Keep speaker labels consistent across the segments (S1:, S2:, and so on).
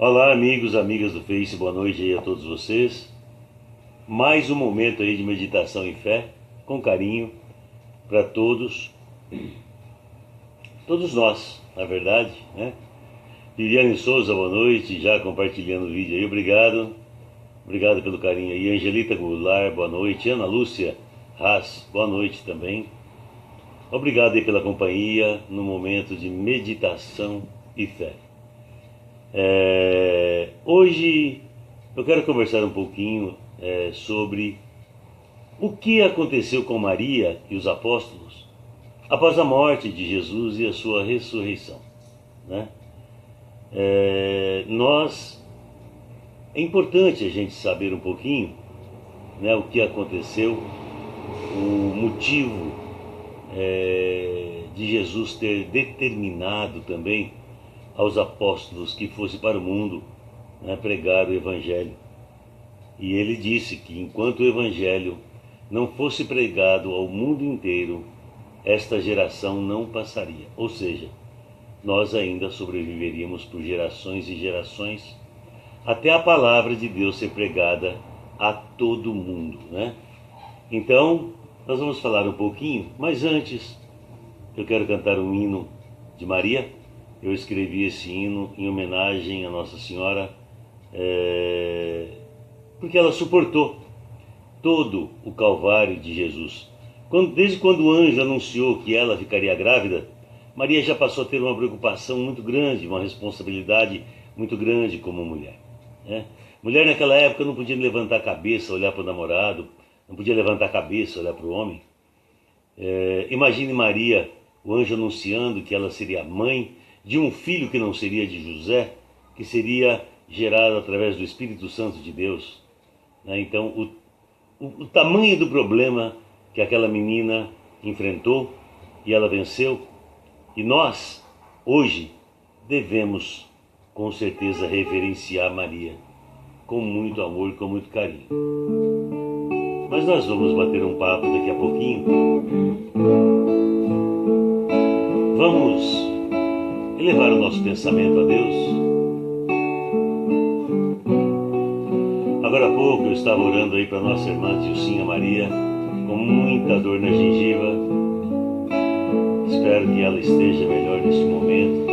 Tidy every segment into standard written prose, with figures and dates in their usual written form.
S1: Olá, amigos, amigas do Face, boa noite aí a todos vocês. Mais um momento aí de meditação e fé, com carinho, para todos nós, na verdade, né? Viviane Souza, boa noite, já compartilhando o vídeo aí, obrigado pelo carinho aí. Angelita Goulart, boa noite. Ana Lúcia Haas, boa noite também. Obrigado aí pela companhia no momento de meditação e fé. Hoje eu quero conversar um pouquinho sobre o que aconteceu com Maria e os apóstolos após a morte de Jesus e a sua ressurreição, né? É importante a gente saber um pouquinho, né, o que aconteceu, o motivo de Jesus ter determinado também aos apóstolos que fosse para o mundo, né, pregar o Evangelho. E ele disse que enquanto o Evangelho não fosse pregado ao mundo inteiro, esta geração não passaria. Ou seja, nós ainda sobreviveríamos por gerações e gerações, até a palavra de Deus ser pregada a todo mundo, né? Então, nós vamos falar um pouquinho, mas antes, eu quero cantar um hino de Maria. Eu escrevi esse hino em homenagem a Nossa Senhora, porque ela suportou todo o calvário de Jesus. Desde quando o anjo anunciou que ela ficaria grávida, Maria já passou a ter uma preocupação muito grande, uma responsabilidade muito grande como mulher, né? Mulher naquela época não podia levantar a cabeça, olhar para o namorado, não podia levantar a cabeça, olhar para o homem. Imagine Maria, o anjo anunciando que ela seria mãe de um filho que não seria de José, que seria gerado através do Espírito Santo de Deus, né? Então, o tamanho do problema que aquela menina enfrentou e ela venceu, e nós, hoje, devemos, com certeza, reverenciar Maria com muito amor e com muito carinho. Mas nós vamos bater um papo daqui a pouquinho. Vamos elevar o nosso pensamento a Deus. Agora há pouco eu estava orando aí para nossa irmã Dilcinha Maria, com muita dor na gengiva. Espero que ela esteja melhor neste momento.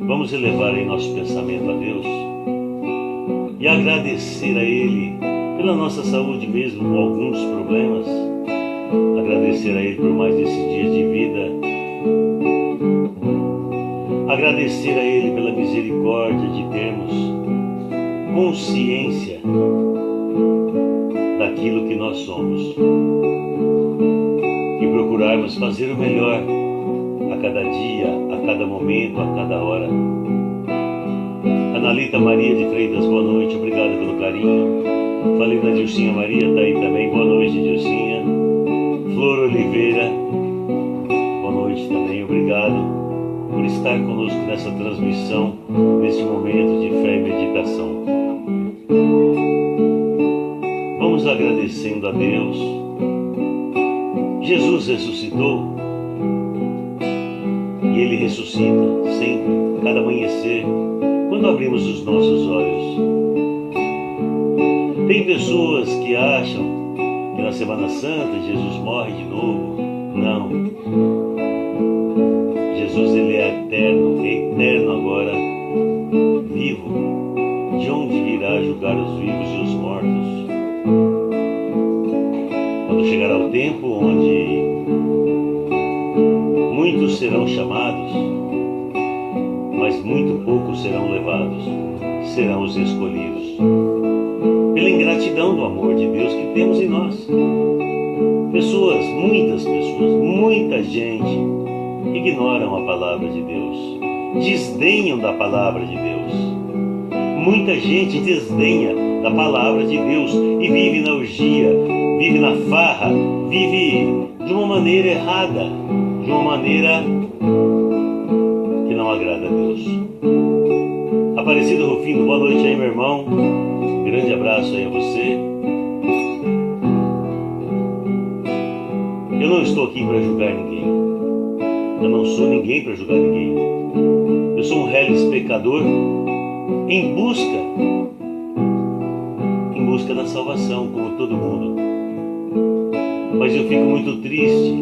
S1: Vamos elevar aí nosso pensamento a Deus e agradecer a Ele pela nossa saúde mesmo com alguns problemas. Agradecer a Ele por mais esses dias de vida. Agradecer a Ele pela misericórdia de termos consciência daquilo que nós somos e procurarmos fazer o melhor a cada dia, a cada momento, a cada hora. Analita Maria de Freitas, boa noite, obrigado pelo carinho. Falei da Dilcinha Maria, está aí também, boa noite, Dilcinha. Flor Oliveira, boa noite também, obrigado por estar conosco nessa transmissão, nesse momento de fé e meditação. Vamos agradecendo a Deus. Jesus ressuscitou e Ele ressuscita sempre, cada amanhecer, quando abrimos os nossos olhos. Tem pessoas que acham que na Semana Santa Jesus morre de novo. Não. Jesus, Ele é eterno agora, vivo, de onde virá julgar os vivos e os mortos. Quando chegará o tempo onde muitos serão chamados, mas muito poucos serão levados, serão os escolhidos, pela ingratidão do amor de Deus que temos em nós. Pessoas, muita gente ignoram a palavra de Deus, desdenham da palavra de Deus. Muita gente desdenha da palavra de Deus e vive na orgia, vive na farra, vive de uma maneira errada, de uma maneira que não agrada a Deus. Aparecido Rufino, boa noite aí, meu irmão. Grande abraço aí a você. Eu não estou aqui para julgar ninguém. Eu não sou ninguém para julgar ninguém. Eu sou um reles pecador em busca da salvação, como todo mundo. Mas eu fico muito triste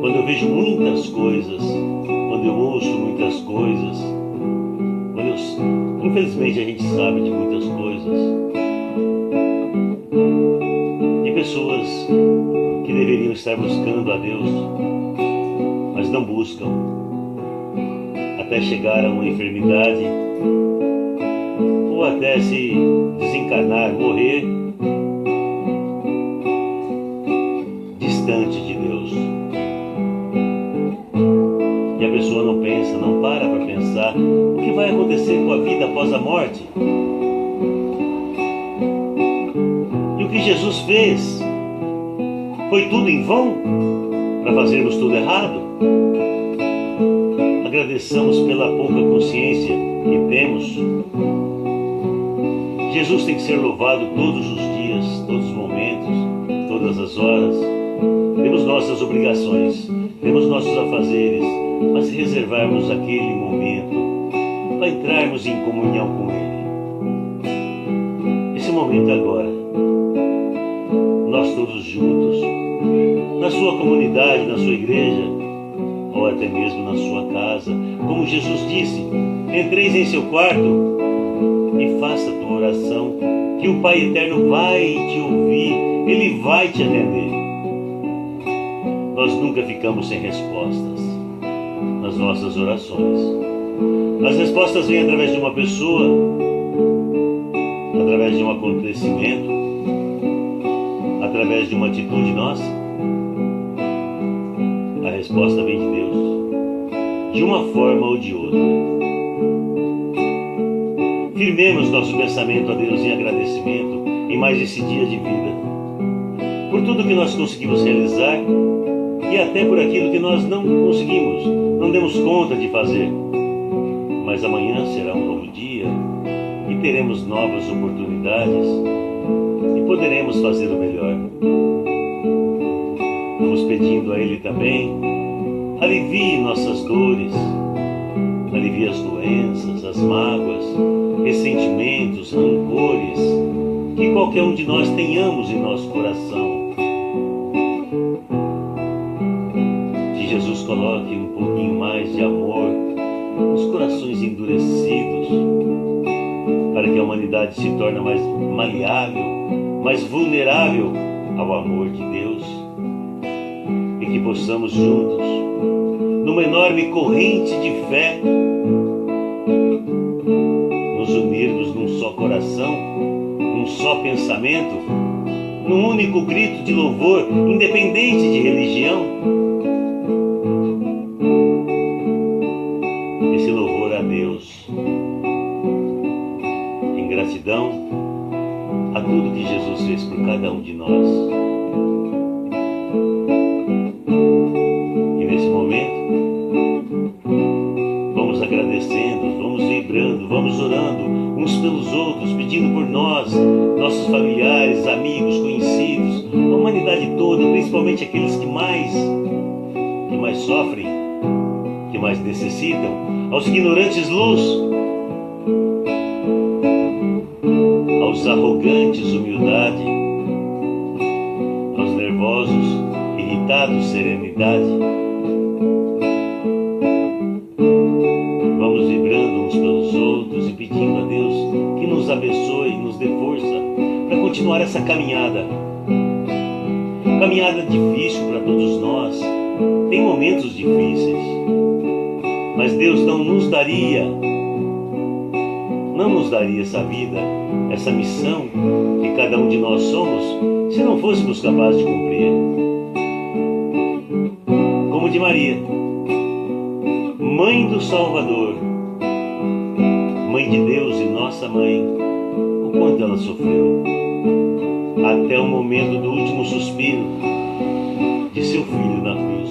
S1: quando eu vejo muitas coisas, quando eu ouço muitas coisas, infelizmente a gente sabe de muitas coisas, de pessoas que deveriam estar buscando a Deus, mas não buscam, até chegar a uma enfermidade, ou até se desencarnar, morrer distante de Deus. E a pessoa não pensa, não para pensar o que vai acontecer com a vida após a morte. E o que Jesus fez foi tudo em vão para fazermos tudo errado? Agradeçamos pela pouca consciência que temos. Jesus tem que ser louvado todos os dias, todos os momentos, todas as horas. Temos nossas obrigações, temos nossos afazeres, mas se reservarmos aquele momento para entrarmos em comunhão com Ele. Esse momento é agora. Nós todos juntos, na sua comunidade, na sua igreja, ou até mesmo na sua casa, como Jesus disse, entreis em seu quarto e faça a tua oração, que o Pai Eterno vai te ouvir, Ele vai te atender. Nós nunca ficamos sem respostas nas nossas orações. As respostas vêm através de uma pessoa, através de um acontecimento, através de uma atitude nossa. A resposta vem de Deus, de uma forma ou de outra. Firmemos nosso pensamento a Deus em agradecimento em mais esse dia de vida, por tudo que nós conseguimos realizar e até por aquilo que nós não conseguimos, não demos conta de fazer. Mas amanhã será um novo dia e teremos novas oportunidades e poderemos fazer o melhor. Vamos pedindo a Ele também, alivie nossas dores, alivie as doenças, as mágoas, ressentimentos, rancores, que qualquer um de nós tenhamos em nosso coração. Que Jesus coloque um pouquinho mais de amor nos corações endurecidos, para que a humanidade se torne mais maleável, mais vulnerável ao amor de Deus, e que possamos juntos, numa enorme corrente de fé, nos unirmos num só coração, num só pensamento, num único grito de louvor, independente de religião. Esse louvor a Deus, em gratidão a tudo que Jesus fez por cada um de nós. E nesse momento, vamos agradecendo, vamos vibrando, vamos orando uns pelos outros, pedindo por nós, nossos familiares, amigos, conhecidos, a humanidade toda, principalmente aqueles que mais sofrem, que mais necessitam, aos ignorantes luz, aos arrogantes humildade, aos nervosos irritados serenidade. Vamos vibrando uns pelos outros e pedindo a Deus que nos abençoe e nos dê força para continuar essa caminhada. Caminhada difícil para todos nós, tem momentos difíceis, mas Deus não nos daria essa vida, essa missão que cada um de nós somos, se não fôssemos capazes de cumprir. Como de Maria, Mãe do Salvador, Mãe de Deus e nossa Mãe, o quanto ela sofreu, até o momento do último suspiro de seu filho na cruz.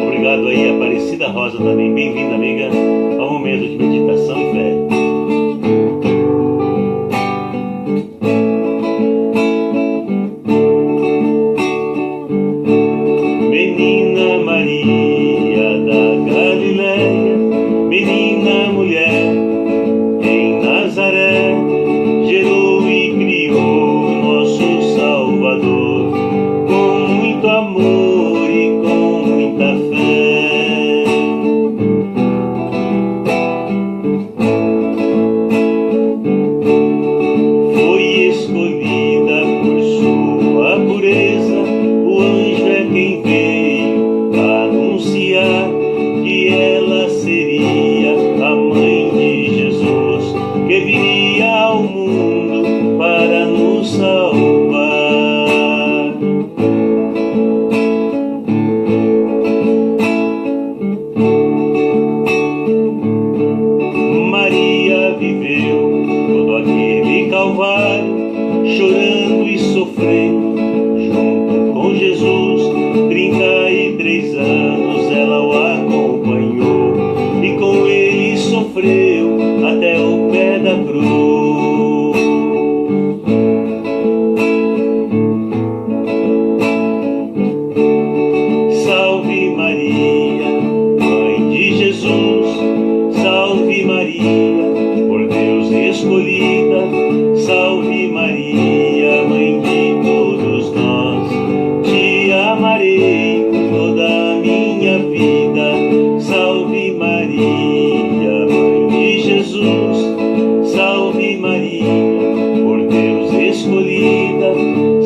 S1: Obrigado aí, Aparecida Rosa também. Bem-vinda, amiga, ao momento de meditação e fé. com Jesus, 33 anos ela o acompanhou, e com ele sofreu até o pé da cruz. Salve Maria, Mãe de Jesus, salve Maria, por Deus escolhida, salve Maria, Mãe de todos nós, te amarei com toda a minha vida. Salve Maria, Mãe de Jesus, salve Maria, por Deus escolhida,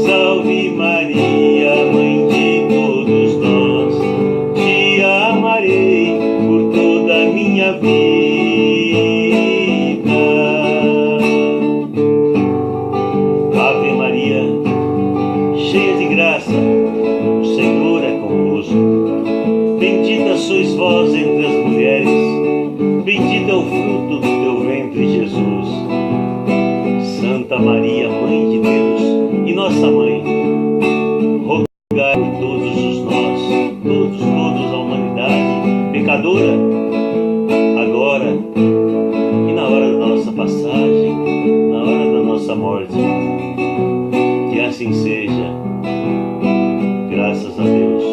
S1: salve Maria, Mãe de todos nós, te amarei por toda a minha vida. Ave Maria, cheia de graça, o Senhor é convosco. Bendita sois vós entre as mulheres, bendito é o fruto do teu ventre, Jesus. Santa Maria, Mãe de Deus e nossa Mãe, rogai por todos nós, todos a humanidade pecadora, agora e na hora da nossa passagem, na hora da nossa morte. Que assim seja, graças a Deus.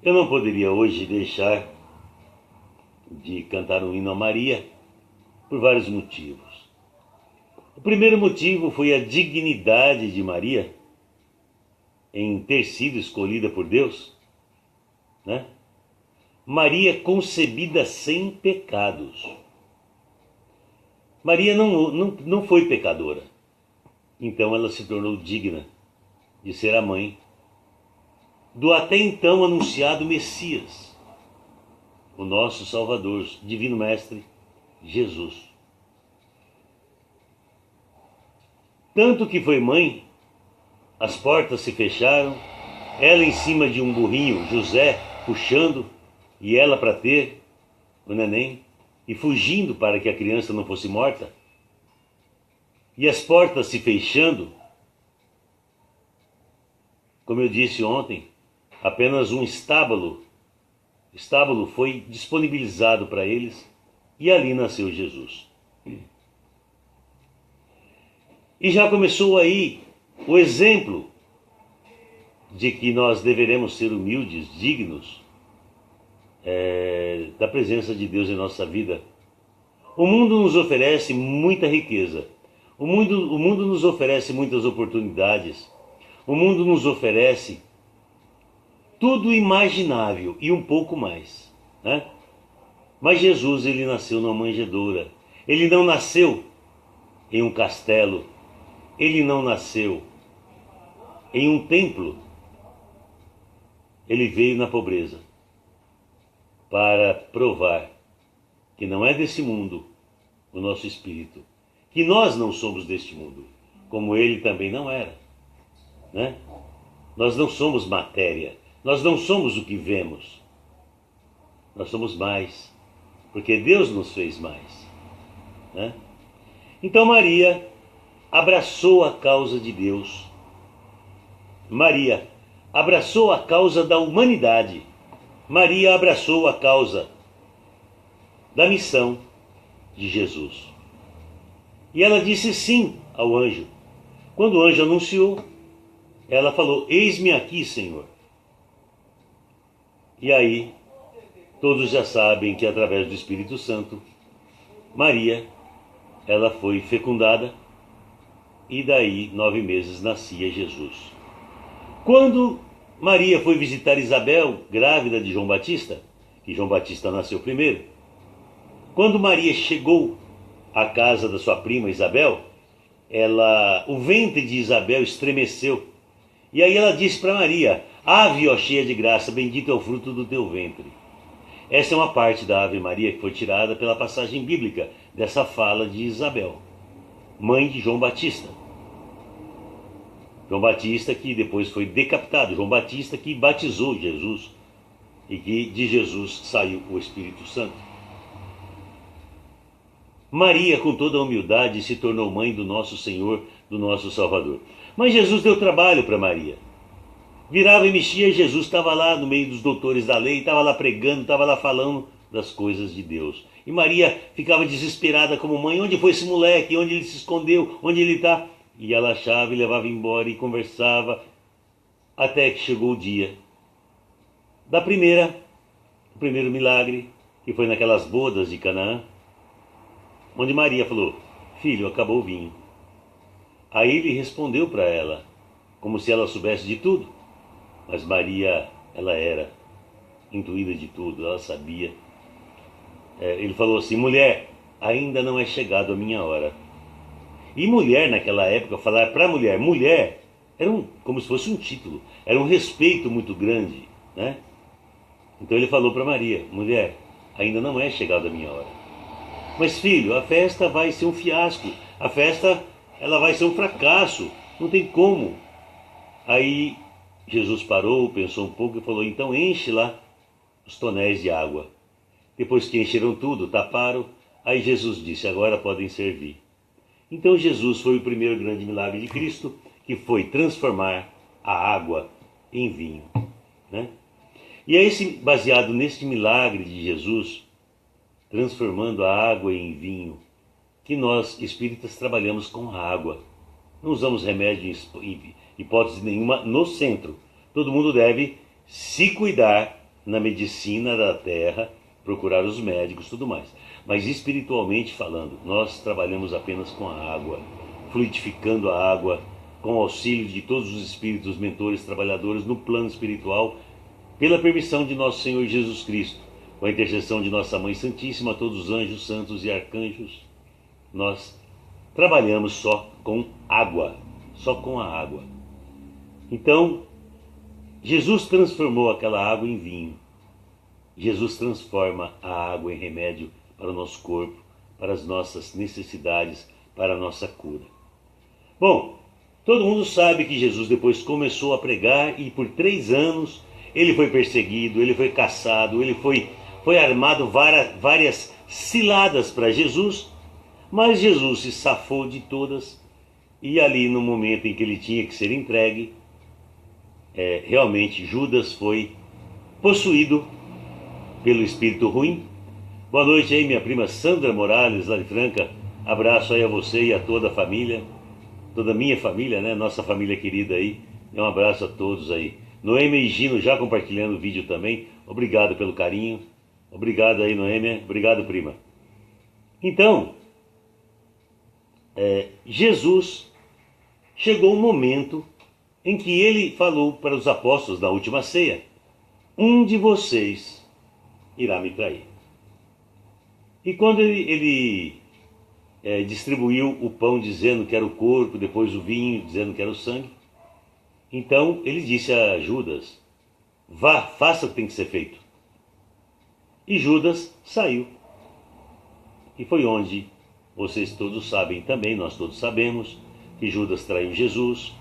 S1: Eu não poderia hoje deixar de cantar um hino a Maria por vários motivos. O primeiro motivo foi a dignidade de Maria em ter sido escolhida por Deus, né? Maria concebida sem pecados. Maria não foi pecadora, então ela se tornou digna de ser a mãe do até então anunciado Messias, o nosso Salvador, Divino Mestre, Jesus. Tanto que foi mãe, as portas se fecharam, ela em cima de um burrinho, José puxando, e ela para ter o neném, e fugindo para que a criança não fosse morta, e as portas se fechando. Como eu disse ontem, apenas um estábulo foi disponibilizado para eles, e ali nasceu Jesus. E já começou aí o exemplo de que nós deveremos ser humildes, dignos da presença de Deus em nossa vida. O mundo nos oferece muita riqueza, o mundo nos oferece muitas oportunidades, o mundo nos oferece tudo imaginável e um pouco mais, né? Mas Jesus, ele nasceu numa manjedoura, ele não nasceu em um castelo, ele não nasceu em um templo, ele veio na pobreza para provar que não é desse mundo o nosso espírito, que nós não somos deste mundo, como ele também não era, né? Nós não somos matéria, nós não somos o que vemos, nós somos mais, porque Deus nos fez mais, né? Então Maria abraçou a causa de Deus, Maria abraçou a causa da humanidade, Maria abraçou a causa da missão de Jesus. E ela disse sim ao anjo. Quando o anjo anunciou, ela falou: eis-me aqui, Senhor. E aí, todos já sabem que através do Espírito Santo, Maria, ela foi fecundada, e daí 9 meses nascia Jesus. Quando Maria foi visitar Isabel, grávida de João Batista, que João Batista nasceu primeiro, quando Maria chegou à casa da sua prima Isabel, o ventre de Isabel estremeceu, e aí ela disse para Maria: ave, ó cheia de graça, bendito é o fruto do teu ventre. Essa é uma parte da Ave Maria que foi tirada pela passagem bíblica dessa fala de Isabel, mãe de João Batista. João Batista que depois foi decapitado, João Batista que batizou Jesus e que de Jesus saiu o Espírito Santo. Maria, com toda a humildade, se tornou mãe do nosso Senhor, do nosso Salvador. Mas Jesus deu trabalho para Maria. Virava e mexia, Jesus estava lá no meio dos doutores da lei, estava lá pregando, estava lá falando das coisas de Deus. E Maria ficava desesperada como mãe: onde foi esse moleque? Onde ele se escondeu? Onde ele está? E ela achava e levava embora e conversava, até que chegou o dia do primeiro milagre, que foi naquelas bodas de Canaã, onde Maria falou: filho, acabou o vinho. Aí ele respondeu para ela, como se ela soubesse de tudo. Mas Maria, ela era intuída de tudo, ela sabia. Ele falou assim: mulher, ainda não é chegado a minha hora. E mulher, naquela época, falar para mulher, era como se fosse um título, era um respeito muito grande, né? Então ele falou para Maria: mulher, ainda não é chegado a minha hora. Mas filho, a festa vai ser um fiasco, a festa ela vai ser um fracasso, não tem como. Aí Jesus parou, pensou um pouco e falou: então enche lá os tonéis de água. Depois que encheram tudo, taparam, aí Jesus disse: agora podem servir. Então Jesus foi o primeiro grande milagre de Cristo, que foi transformar a água em vinho, né? E é baseado nesse milagre de Jesus, transformando a água em vinho, que nós espíritas trabalhamos com a água. Não usamos remédio em hipótese nenhuma no centro. Todo mundo deve se cuidar na medicina da terra, procurar os médicos e tudo mais. Mas espiritualmente falando, nós trabalhamos apenas com a água, fluidificando a água, com o auxílio de todos os espíritos mentores, trabalhadores no plano espiritual, pela permissão de nosso Senhor Jesus Cristo, com a intercessão de nossa Mãe Santíssima, todos os anjos, santos e arcanjos. Nós trabalhamos só com água, só com a água. Então, Jesus transformou aquela água em vinho. Jesus transforma a água em remédio para o nosso corpo, para as nossas necessidades, para a nossa cura. Bom, todo mundo sabe que Jesus depois começou a pregar e por 3 anos ele foi perseguido, ele foi caçado, ele foi armado várias ciladas para Jesus, mas Jesus se safou de todas e ali no momento em que ele tinha que ser entregue, realmente Judas foi possuído pelo espírito ruim. Boa noite aí, minha prima Sandra Morales, lá de Franca. Abraço aí a você e a toda a família, toda a minha família, né? Nossa família querida aí. Um abraço a todos aí. Noêmia e Gino já compartilhando o vídeo também. Obrigado pelo carinho. Obrigado aí, Noêmia. Obrigado, prima. Então, Jesus chegou um momento em que ele falou para os apóstolos na última ceia: um de vocês irá me trair. E quando ele distribuiu o pão dizendo que era o corpo, depois o vinho dizendo que era o sangue, então ele disse a Judas: vá, faça o que tem que ser feito. E Judas saiu. E foi onde vocês todos sabem também, nós todos sabemos, que Judas traiu Jesus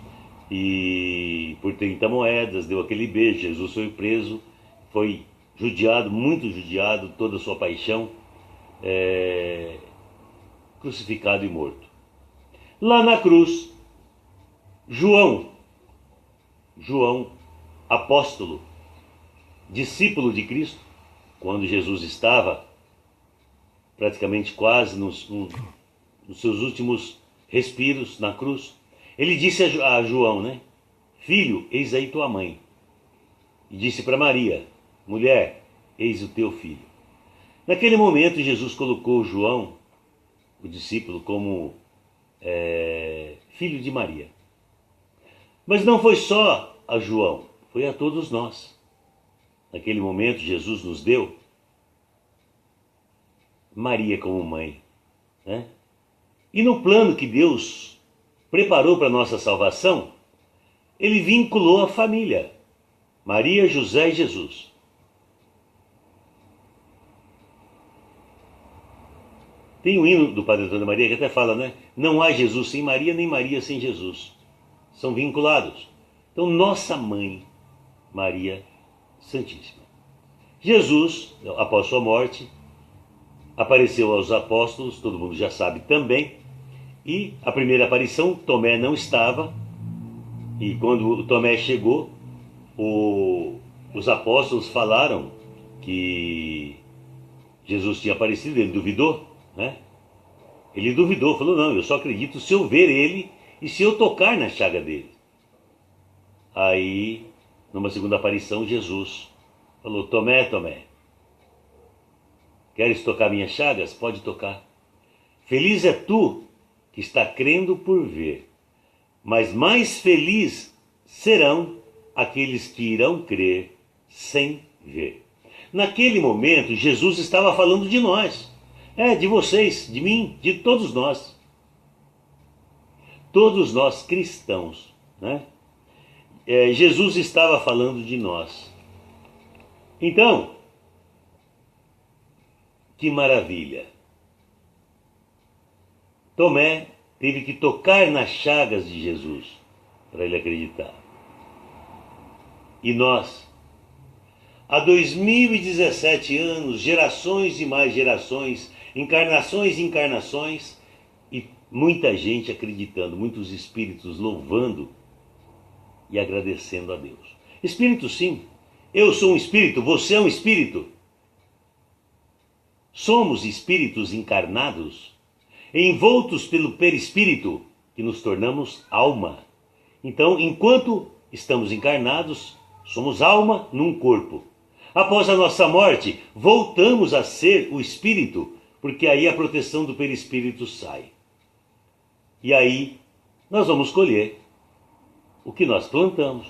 S1: e por 30 moedas deu aquele beijo. Jesus foi preso, foi judiado, muito judiado, toda a sua paixão, crucificado e morto. Lá na cruz, João, apóstolo, discípulo de Cristo, quando Jesus estava praticamente quase nos seus últimos respiros na cruz, ele disse a João, né? Filho, eis aí tua mãe. E disse para Maria: mulher, eis o teu filho. Naquele momento, Jesus colocou João, o discípulo, como filho de Maria. Mas não foi só a João, foi a todos nós. Naquele momento, Jesus nos deu Maria como mãe, né? E no plano que Deus preparou para a nossa salvação, ele vinculou a família: Maria, José e Jesus. Tem um hino do Padre Antônio Maria que até fala, né? Não há Jesus sem Maria, nem Maria sem Jesus. São vinculados. Então, nossa mãe, Maria Santíssima. Jesus, após sua morte, apareceu aos apóstolos, todo mundo já sabe também, e a primeira aparição, Tomé não estava, e quando Tomé chegou, os apóstolos falaram que Jesus tinha aparecido, ele duvidou, né? Ele duvidou, falou, não, eu só acredito se eu ver ele e se eu tocar na chaga dele. Aí, numa segunda aparição, Jesus falou, Tomé, Tomé, queres tocar minhas chagas? Pode tocar. Feliz é tu que está crendo por ver, mas mais feliz serão aqueles que irão crer sem ver. Naquele momento, Jesus estava falando de nós, de vocês, de mim, de todos nós cristãos, né? Jesus estava falando de nós. Então, que maravilha! Tomé teve que tocar nas chagas de Jesus para ele acreditar. E nós, há 2017 anos, gerações e mais gerações, encarnações e encarnações, e muita gente acreditando, muitos espíritos louvando e agradecendo a Deus. Espírito, sim. Eu sou um espírito, você é um espírito. Somos espíritos encarnados, envoltos pelo perispírito, que nos tornamos alma. Então, enquanto estamos encarnados, somos alma num corpo. Após a nossa morte, voltamos a ser o espírito, porque aí a proteção do perispírito sai. E aí nós vamos colher o que nós plantamos.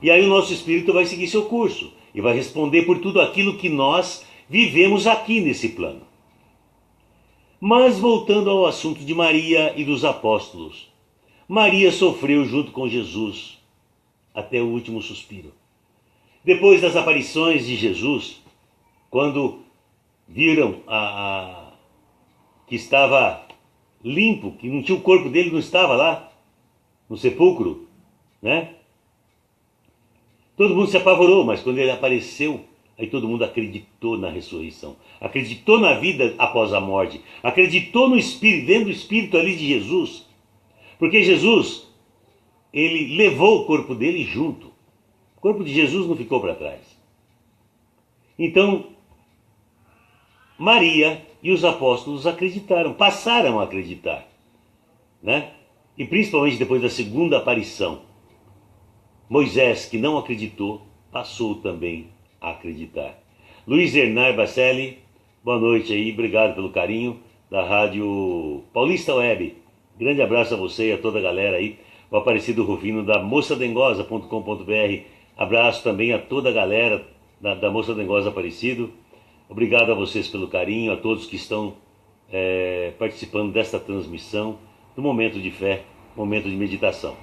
S1: E aí o nosso espírito vai seguir seu curso e vai responder por tudo aquilo que nós vivemos aqui nesse plano. Mas voltando ao assunto de Maria e dos apóstolos. Maria sofreu junto com Jesus até o último suspiro. Depois das aparições de Jesus, quando viram que estava limpo, que não tinha o corpo dele, não estava lá no sepulcro, né? Todo mundo se apavorou, mas quando ele apareceu, aí todo mundo acreditou na ressurreição, acreditou na vida após a morte, acreditou no Espírito, dentro do Espírito ali de Jesus, porque Jesus, ele levou o corpo dele junto. O corpo de Jesus não ficou para trás. Então, Maria e os apóstolos acreditaram, passaram a acreditar, né? E principalmente depois da segunda aparição, Moisés, que não acreditou, passou também a acreditar. Luiz Hernar Bacelli, boa noite aí, obrigado pelo carinho da Rádio Paulista Web. Grande abraço a você e a toda a galera aí, o Aparecido Rufino da moçadengosa.com.br. Abraço também a toda a galera da Moça Dengosa Aparecido. Obrigado a vocês pelo carinho, a todos que estão participando desta transmissão, do momento de fé, momento de meditação.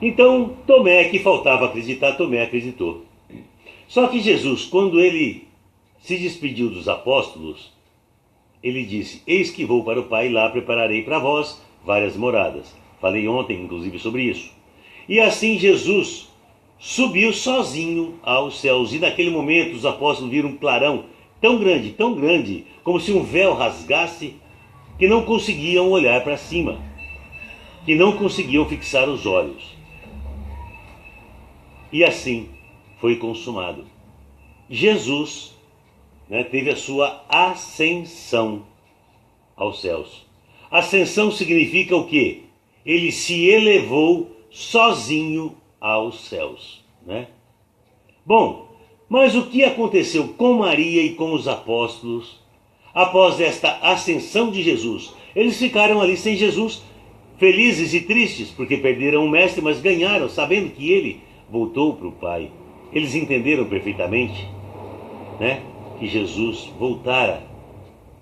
S1: Então, Tomé, que faltava acreditar, Tomé acreditou. Só que Jesus, quando ele se despediu dos apóstolos, ele disse, eis que vou para o Pai, lá prepararei para vós várias moradas. Falei ontem, inclusive, sobre isso. E assim Jesus subiu sozinho aos céus. E naquele momento os apóstolos viram um clarão tão grande, como se um véu rasgasse, que não conseguiam olhar para cima, que não conseguiam fixar os olhos. E assim foi consumado. Jesus, teve a sua ascensão aos céus. Ascensão significa o quê? Ele se elevou sozinho aos céus, né? Bom, mas o que aconteceu com Maria e com os apóstolos após esta ascensão de Jesus? Eles ficaram ali sem Jesus, felizes e tristes, porque perderam o mestre, mas ganharam, sabendo que ele voltou para o Pai. Eles entenderam perfeitamente, que Jesus voltara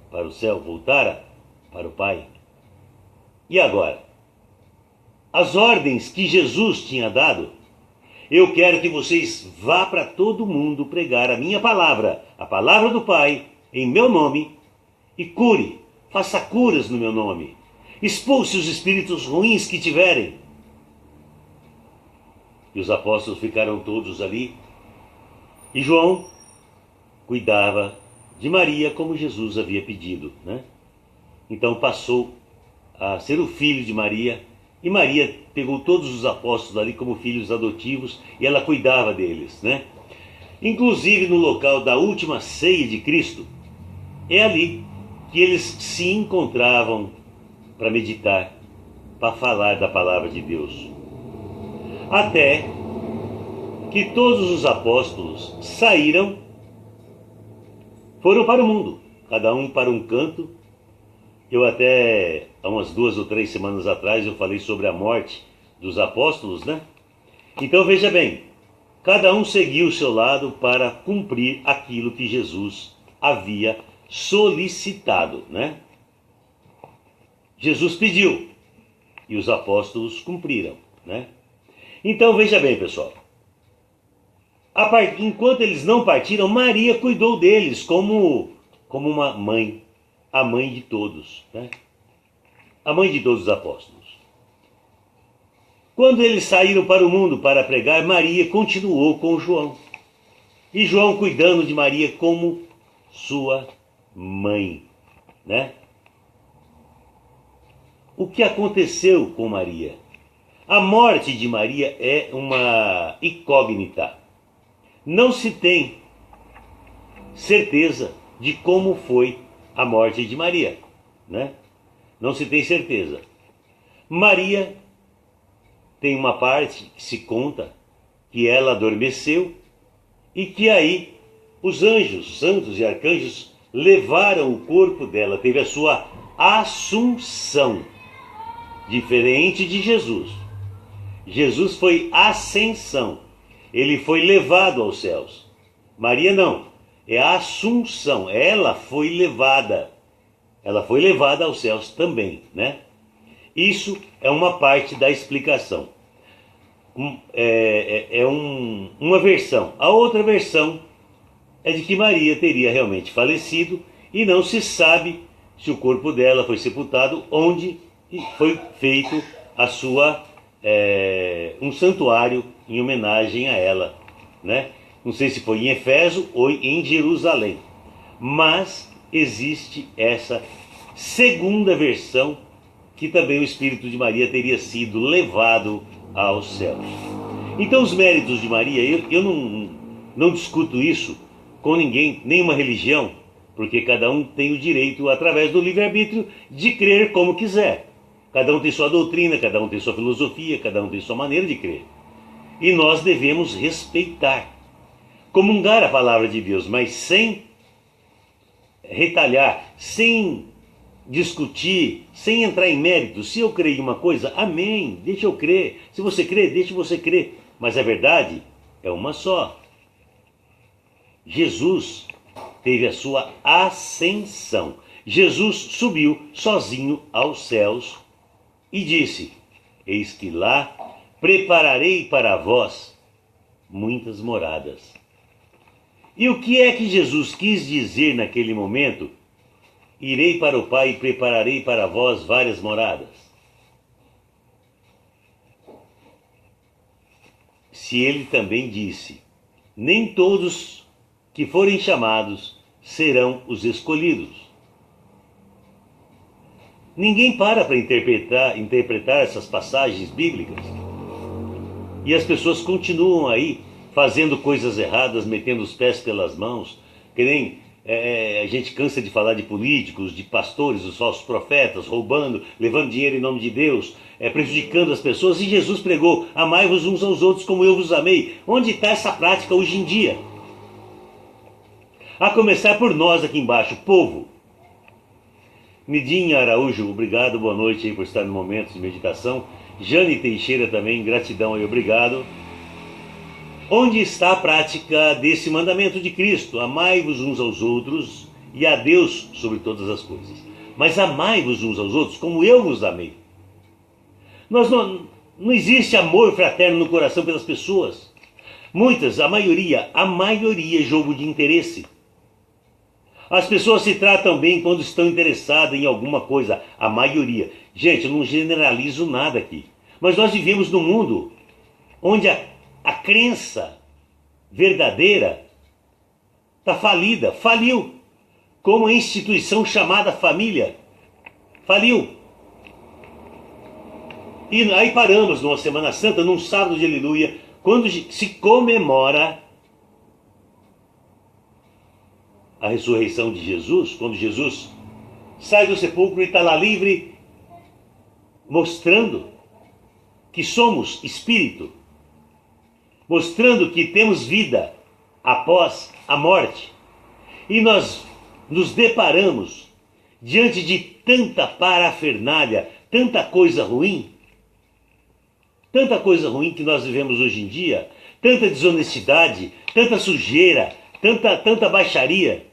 S1: para o céu, voltara para o Pai. E agora? As ordens que Jesus tinha dado, eu quero que vocês vá para todo mundo pregar a minha palavra, a palavra do Pai, em meu nome, e cure, faça curas no meu nome, expulse os espíritos ruins que tiverem. E os apóstolos ficaram todos ali, e João cuidava de Maria, como Jesus havia pedido, né? Então passou a ser o filho de Maria, e Maria pegou todos os apóstolos ali como filhos adotivos, e ela cuidava deles, né? Inclusive no local da última ceia de Cristo, é ali que eles se encontravam para meditar, para falar da palavra de Deus. Até que todos os apóstolos saíram, foram para o mundo, cada um para um canto. Eu até, há umas 2 ou 3 semanas atrás, eu falei sobre a morte dos apóstolos, né? Então veja bem, cada um seguiu o seu lado para cumprir aquilo que Jesus havia solicitado, né? Jesus pediu e os apóstolos cumpriram, né? Então veja bem, pessoal, enquanto eles não partiram, Maria cuidou deles como uma mãe, a mãe de todos, né? A mãe de todos os apóstolos. Quando eles saíram para o mundo para pregar, Maria continuou com João. E João cuidando de Maria como sua mãe, né? O que aconteceu com Maria? A morte de Maria é uma incógnita. Não se tem certeza de como foi a morte de Maria, né? Não se tem certeza. Maria tem uma parte que se conta que ela adormeceu e que aí os anjos, santos e arcanjos levaram o corpo dela, teve a sua assunção, diferente de Jesus. Jesus foi ascensão, ele foi levado aos céus. Maria não, é a assunção, ela foi levada aos céus também, né? Isso é uma parte da explicação. Uma versão. A outra versão é de que Maria teria realmente falecido e não se sabe se o corpo dela foi sepultado, onde foi feito a sua um santuário em homenagem a ela, né? Não sei se foi em Éfeso ou em Jerusalém, mas existe essa segunda versão, que também o Espírito de Maria teria sido levado aos céus. Então os méritos de Maria, eu não discuto isso com ninguém, nenhuma religião, porque cada um tem o direito, através do livre-arbítrio, de crer como quiser. Cada um tem sua doutrina, cada um tem sua filosofia, cada um tem sua maneira de crer. E nós devemos respeitar, comungar a palavra de Deus, mas sem retalhar, sem discutir, sem entrar em mérito. Se eu creio em uma coisa, amém, deixa eu crer. Se você crê, deixa você crer. Mas a verdade é uma só. Jesus teve a sua ascensão. Jesus subiu sozinho aos céus e disse: eis que lá prepararei para vós muitas moradas. E o que é que Jesus quis dizer naquele momento? Irei para o Pai e prepararei para vós várias moradas. Se ele também disse: nem todos que forem chamados serão os escolhidos. Ninguém para interpretar essas passagens bíblicas. E as pessoas continuam aí fazendo coisas erradas, metendo os pés pelas mãos, que nem a gente cansa de falar de políticos, de pastores, os falsos profetas, roubando, levando dinheiro em nome de Deus, prejudicando as pessoas. E Jesus pregou: amai-vos uns aos outros como eu vos amei. Onde está essa prática hoje em dia? A começar por nós aqui embaixo, povo. Nidinha Araújo, obrigado, boa noite aí por estar no momento de meditação. Jane Teixeira também, gratidão aí, obrigado. Onde está a prática desse mandamento de Cristo? Amai-vos uns aos outros e a Deus sobre todas as coisas. Mas amai-vos uns aos outros como eu vos amei. Não existe amor fraterno no coração pelas pessoas. Muitas, a maioria é jogo de interesse. As pessoas se tratam bem quando estão interessadas em alguma coisa, a maioria. Gente, eu não generalizo nada aqui. Mas nós vivemos num mundo onde a crença verdadeira está falida, faliu. como a instituição chamada família faliu. E aí paramos numa Semana Santa, num sábado de aleluia, quando se comemora a ressurreição de Jesus, quando Jesus sai do sepulcro e está lá livre, mostrando que somos espírito, mostrando que temos vida após a morte. E nós nos deparamos diante de tanta parafernália, tanta coisa ruim que nós vivemos hoje em dia, tanta desonestidade, tanta sujeira, tanta baixaria.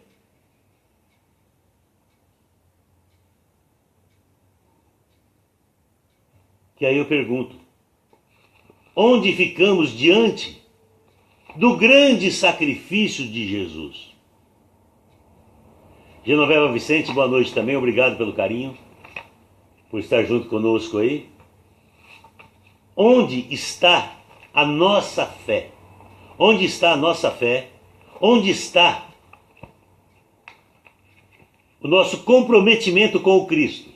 S1: Que aí eu pergunto, onde ficamos diante do grande sacrifício de Jesus? Genoveva Vicente, boa noite também, obrigado pelo carinho, por estar junto conosco aí. Onde está a nossa fé? Onde está a nossa fé? Onde está o nosso comprometimento com o Cristo?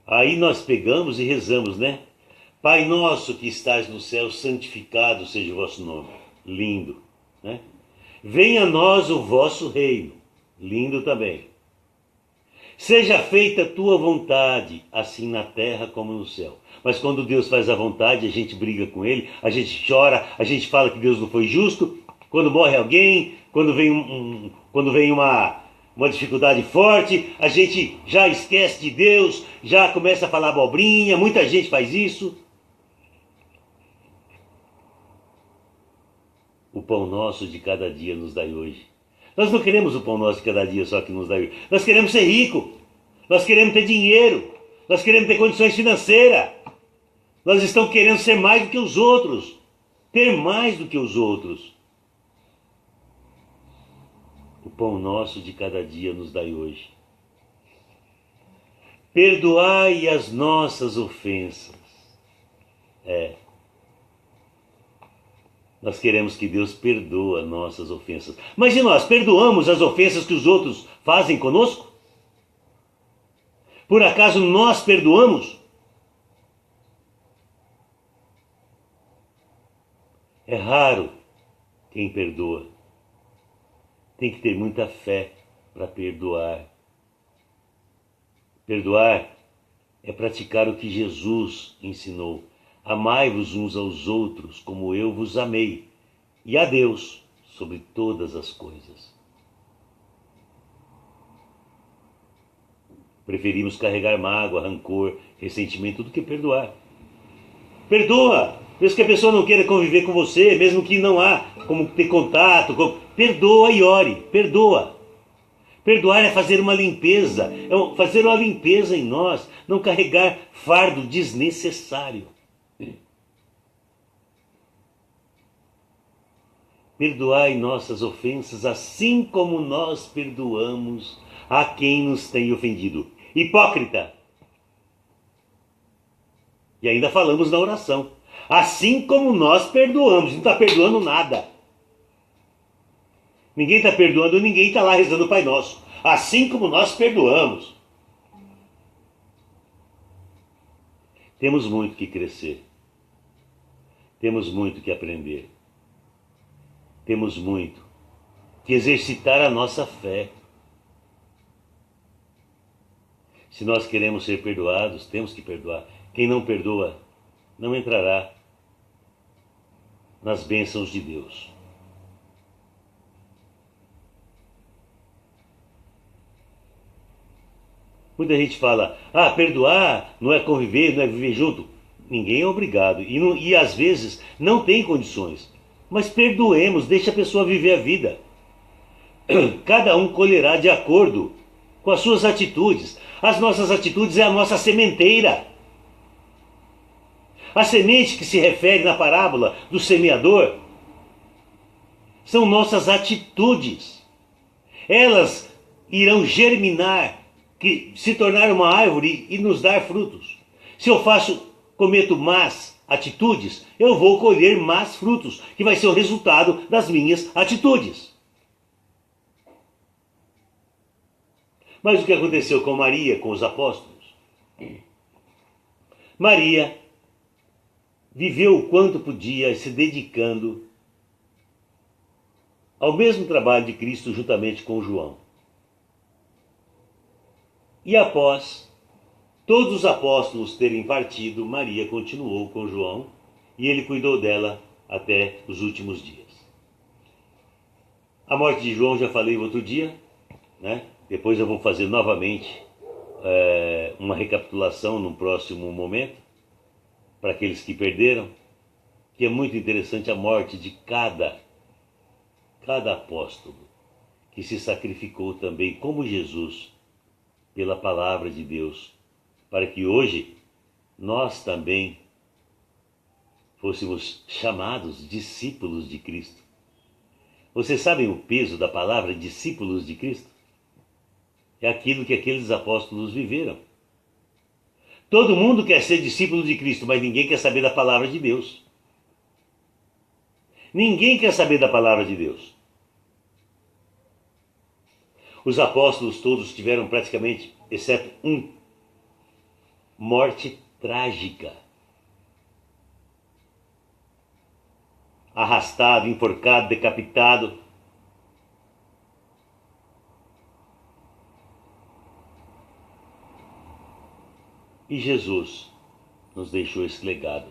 S1: Aí nós pegamos e rezamos, né? Pai nosso que estás no céu, santificado seja o vosso nome. Lindo, né? Venha a nós o vosso reino. Lindo também. Seja feita a tua vontade, assim na terra como no céu. Mas quando Deus faz a vontade, a gente briga com ele, a gente chora, a gente fala que Deus não foi justo. Quando morre alguém, quando vem uma dificuldade forte, a gente já esquece de Deus, já começa a falar abobrinha, muita gente faz isso. O pão nosso de cada dia nos dai hoje. Nós não queremos o pão nosso de cada dia só que nos dá hoje. Nós queremos ser ricos, nós queremos ter dinheiro, nós queremos ter condições financeiras. Nós estamos querendo ser mais do que os outros, ter mais do que os outros. O pão nosso de cada dia nos dai hoje. Perdoai as nossas ofensas. Nós queremos que Deus perdoe as nossas ofensas. Mas e nós perdoamos as ofensas que os outros fazem conosco? Por acaso nós perdoamos? É raro quem perdoa. Tem que ter muita fé para perdoar. Perdoar é praticar o que Jesus ensinou. Amai-vos uns aos outros como eu vos amei, e a Deus sobre todas as coisas. Preferimos carregar mágoa, rancor, ressentimento do que perdoar. Perdoa, mesmo que a pessoa não queira conviver com você, mesmo que não há como ter contato, perdoa e ore, perdoa. Perdoar é fazer uma limpeza, fazer uma limpeza em nós, não carregar fardo desnecessário. Perdoai nossas ofensas, assim como nós perdoamos a quem nos tem ofendido. Hipócrita! E ainda falamos na oração. Assim como nós perdoamos, não está perdoando nada. Ninguém está perdoando, ninguém está lá rezando o Pai Nosso. Assim como nós perdoamos. Temos muito que crescer. Temos muito que aprender. Temos muito que exercitar a nossa fé. Se nós queremos ser perdoados, temos que perdoar. Quem não perdoa, não entrará nas bênçãos de Deus. Muita gente fala, perdoar não é conviver, não é viver junto. Ninguém é obrigado. E às vezes não tem condições. Mas perdoemos, deixa a pessoa viver a vida. Cada um colherá de acordo com as suas atitudes. As nossas atitudes é a nossa sementeira. A semente que se refere na parábola do semeador são nossas atitudes. Elas irão germinar, se tornar uma árvore e nos dar frutos. Se eu cometo más atitudes, eu vou colher más frutos, que vai ser o resultado das minhas atitudes. Mas o que aconteceu com Maria, com os apóstolos? Maria viveu o quanto podia, se dedicando ao mesmo trabalho de Cristo juntamente com João. E após todos os apóstolos terem partido, Maria continuou com João e ele cuidou dela até os últimos dias. A morte de João já falei outro dia, né? Depois eu vou fazer novamente uma recapitulação no próximo momento, para aqueles que perderam, que é muito interessante a morte de cada apóstolo que se sacrificou também como Jesus pela palavra de Deus, para que hoje nós também fôssemos chamados discípulos de Cristo. Vocês sabem o peso da palavra discípulos de Cristo? É aquilo que aqueles apóstolos viveram. Todo mundo quer ser discípulo de Cristo, mas ninguém quer saber da palavra de Deus. Ninguém quer saber da palavra de Deus. Os apóstolos todos tiveram praticamente, exceto um, morte trágica. Arrastado, enforcado, decapitado. E Jesus nos deixou esse legado.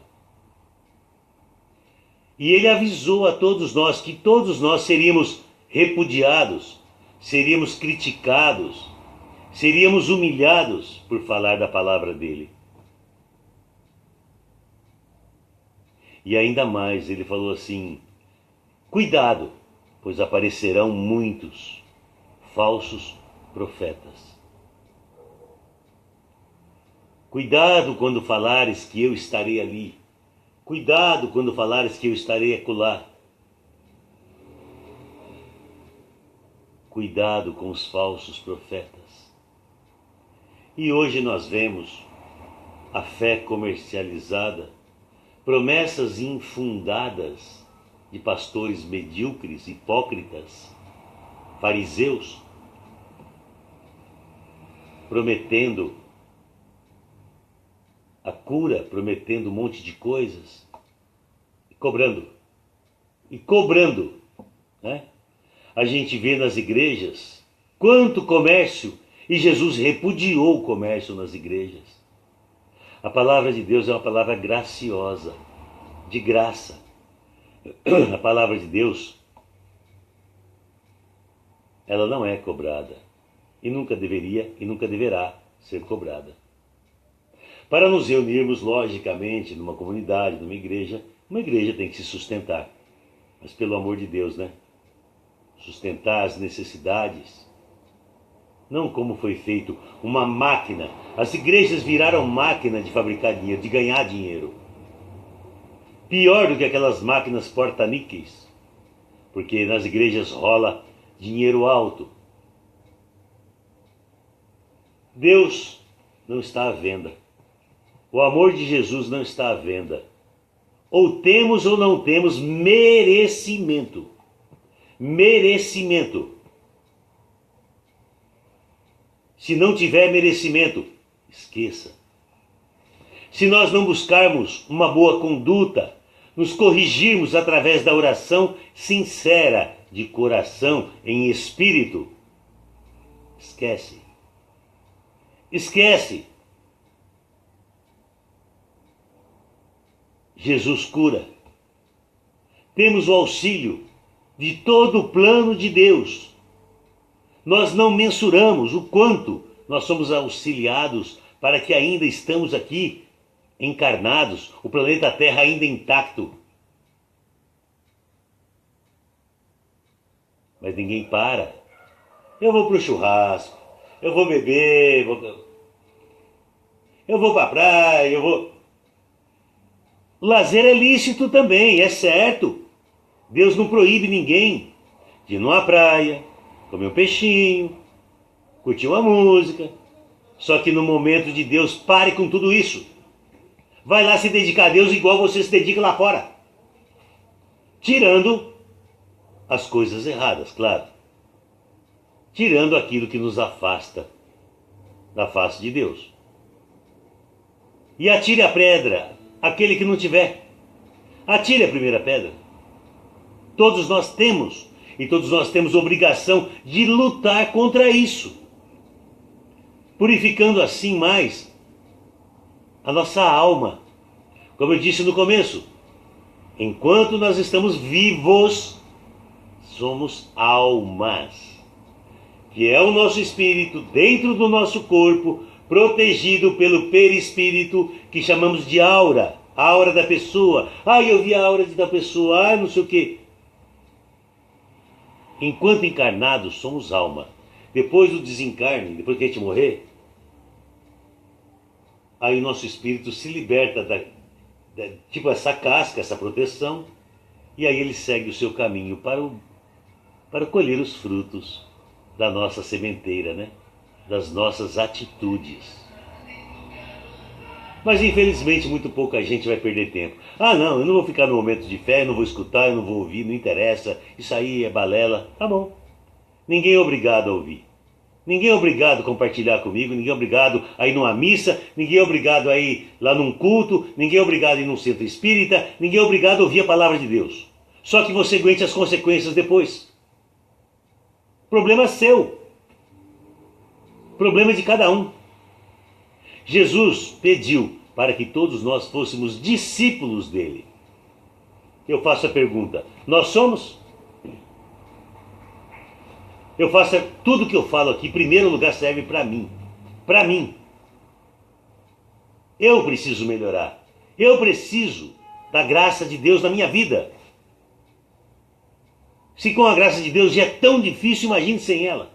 S1: E ele avisou a todos nós que todos nós seríamos repudiados, seríamos criticados, seríamos humilhados por falar da palavra dele. E ainda mais, ele falou assim: cuidado, pois aparecerão muitos falsos profetas. Cuidado quando falares que eu estarei ali. Cuidado quando falares que eu estarei acolá. Cuidado com os falsos profetas. E hoje nós vemos a fé comercializada, promessas infundadas de pastores medíocres, hipócritas, fariseus, prometendo a cura, prometendo um monte de coisas, e cobrando, né? A gente vê nas igrejas quanto comércio, e Jesus repudiou o comércio nas igrejas. A palavra de Deus é uma palavra graciosa, de graça. A palavra de Deus, ela não é cobrada, e nunca deveria e nunca deverá ser cobrada. Para nos reunirmos, logicamente, numa comunidade, numa igreja, uma igreja tem que se sustentar. Mas pelo amor de Deus, né? Sustentar as necessidades. Não como foi feito uma máquina. As igrejas viraram máquina de fabricar dinheiro, de ganhar dinheiro. Pior do que aquelas máquinas porta-níqueis. Porque nas igrejas rola dinheiro alto. Deus não está à venda. O amor de Jesus não está à venda. Ou temos ou não temos merecimento. Merecimento. Se não tiver merecimento, esqueça. Se nós não buscarmos uma boa conduta, nos corrigirmos através da oração sincera, de coração, em espírito, esquece. Esquece. Jesus cura. Temos o auxílio de todo o plano de Deus. Nós não mensuramos o quanto nós somos auxiliados para que ainda estamos aqui encarnados, o planeta Terra ainda intacto. Mas ninguém para. Eu vou para o churrasco, eu vou beber, eu vou para a praia, eu vou... Lazer é lícito também, é certo. Deus não proíbe ninguém de ir numa praia, comer um peixinho, curtir uma música. Só que no momento de Deus, pare com tudo isso. Vai lá se dedicar a Deus igual você se dedica lá fora. Tirando as coisas erradas, claro. Tirando aquilo que nos afasta da face de Deus. E atire a pedra, aquele que não tiver. Atire a primeira pedra. Todos nós temos, e todos nós temos obrigação de lutar contra isso, purificando assim mais a nossa alma. Como eu disse no começo, enquanto nós estamos vivos, somos almas, que é o nosso espírito dentro do nosso corpo, protegido pelo perispírito, que chamamos de aura, a aura da pessoa. Eu vi a aura da pessoa, não sei o quê. Enquanto encarnados, somos alma. Depois do desencarne, depois que a gente morrer, aí o nosso espírito se liberta tipo essa casca, essa proteção, e aí ele segue o seu caminho para colher os frutos da nossa sementeira, né? Das nossas atitudes. Mas infelizmente muito pouca gente vai perder tempo. Não, eu não vou ficar no momento de fé, eu não vou escutar, eu não vou ouvir, não interessa, isso aí é balela. Tá bom. Ninguém é obrigado a ouvir. Ninguém é obrigado a compartilhar comigo, ninguém é obrigado a ir numa missa, ninguém é obrigado a ir lá num culto, ninguém é obrigado a ir num centro espírita, ninguém é obrigado a ouvir a palavra de Deus. Só que você aguente as consequências depois. Problema seu. Problema de cada um. Jesus pediu para que todos nós fôssemos discípulos dele. Eu faço a pergunta: nós somos? Eu faço tudo que eu falo aqui, em primeiro lugar, serve para mim. Para mim. Eu preciso melhorar. Eu preciso da graça de Deus na minha vida. Se com a graça de Deus já é tão difícil, imagine sem ela.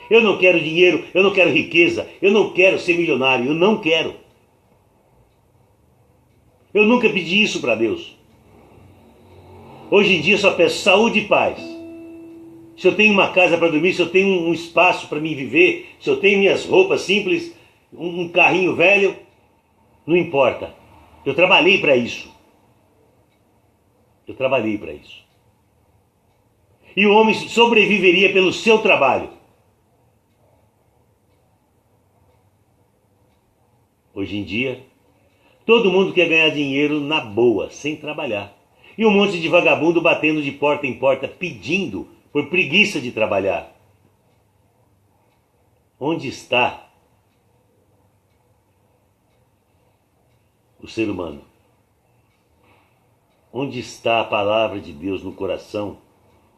S1: Eu não quero dinheiro, eu não quero riqueza, eu não quero ser milionário, eu não quero. Eu nunca pedi isso para Deus. Hoje em dia só peço saúde e paz. Se eu tenho uma casa para dormir, se eu tenho um espaço para mim viver, se eu tenho minhas roupas simples, um carrinho velho, não importa. Eu trabalhei para isso. Eu trabalhei para isso. E o homem sobreviveria pelo seu trabalho. Hoje em dia, todo mundo quer ganhar dinheiro na boa, sem trabalhar. E um monte de vagabundo batendo de porta em porta, pedindo, por preguiça de trabalhar. Onde está o ser humano? Onde está a palavra de Deus no coração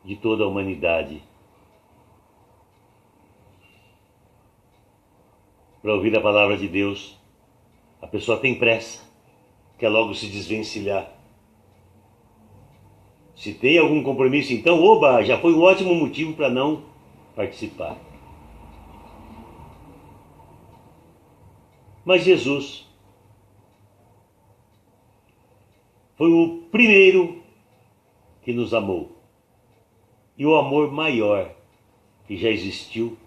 S1: de toda a humanidade? Para ouvir a palavra de Deus, a pessoa tem pressa, quer logo se desvencilhar. Se tem algum compromisso, então, já foi um ótimo motivo para não participar. Mas Jesus foi o primeiro que nos amou. E o amor maior que já existiu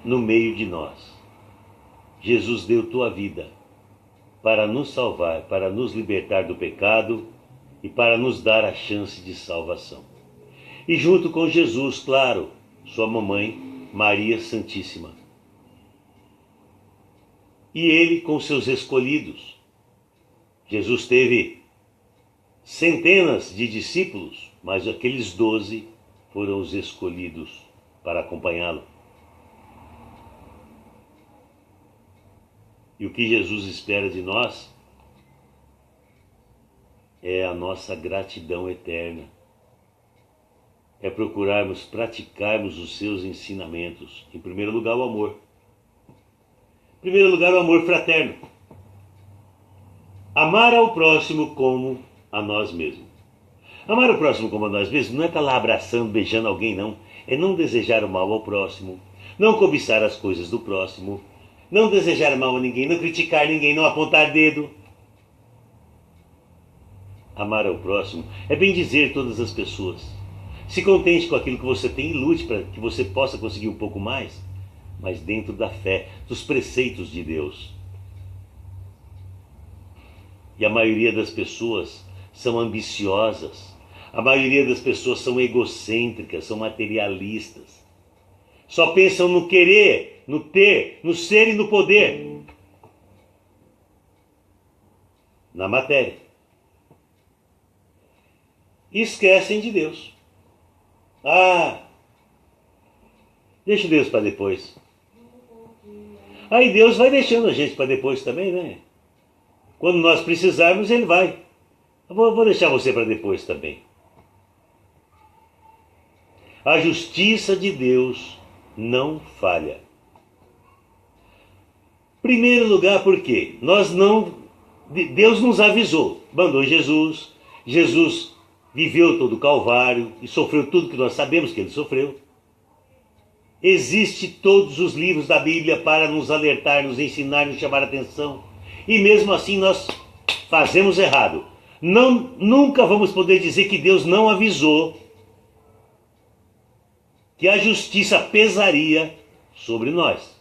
S1: no meio de nós. Jesus deu tua vida para nos salvar, para nos libertar do pecado e para nos dar a chance de salvação. E junto com Jesus, claro, sua mamãe, Maria Santíssima. E ele com seus escolhidos. Jesus teve centenas de discípulos, mas aqueles 12 foram os escolhidos para acompanhá-lo. E o que Jesus espera de nós é a nossa gratidão eterna. É procurarmos praticarmos os seus ensinamentos. Em primeiro lugar, o amor. Em primeiro lugar, o amor fraterno. Amar ao próximo como a nós mesmos. Amar o próximo como a nós mesmos não é estar lá abraçando, beijando alguém, não. É não desejar o mal ao próximo, não cobiçar as coisas do próximo, não desejar mal a ninguém, não criticar ninguém, não apontar dedo. Amar ao próximo é bem dizer todas as pessoas. Se contente com aquilo que você tem e lute para que você possa conseguir um pouco mais, mas dentro da fé, dos preceitos de Deus. E a maioria das pessoas são ambiciosas, a maioria das pessoas são egocêntricas, são materialistas. Só pensam no querer, no ter, no ser e no poder. Na matéria. E esquecem de Deus. Deixa Deus para depois. Aí Deus vai deixando a gente para depois também, né? Quando nós precisarmos, Ele vai. Eu vou deixar você para depois também. A justiça de Deus não falha. Primeiro lugar, por quê? Deus nos avisou, mandou Jesus. Jesus viveu todo o Calvário e sofreu tudo que nós sabemos que Ele sofreu. Existem todos os livros da Bíblia para nos alertar, nos ensinar, nos chamar a atenção. E mesmo assim nós fazemos errado. Nunca vamos poder dizer que Deus não avisou que a justiça pesaria sobre nós.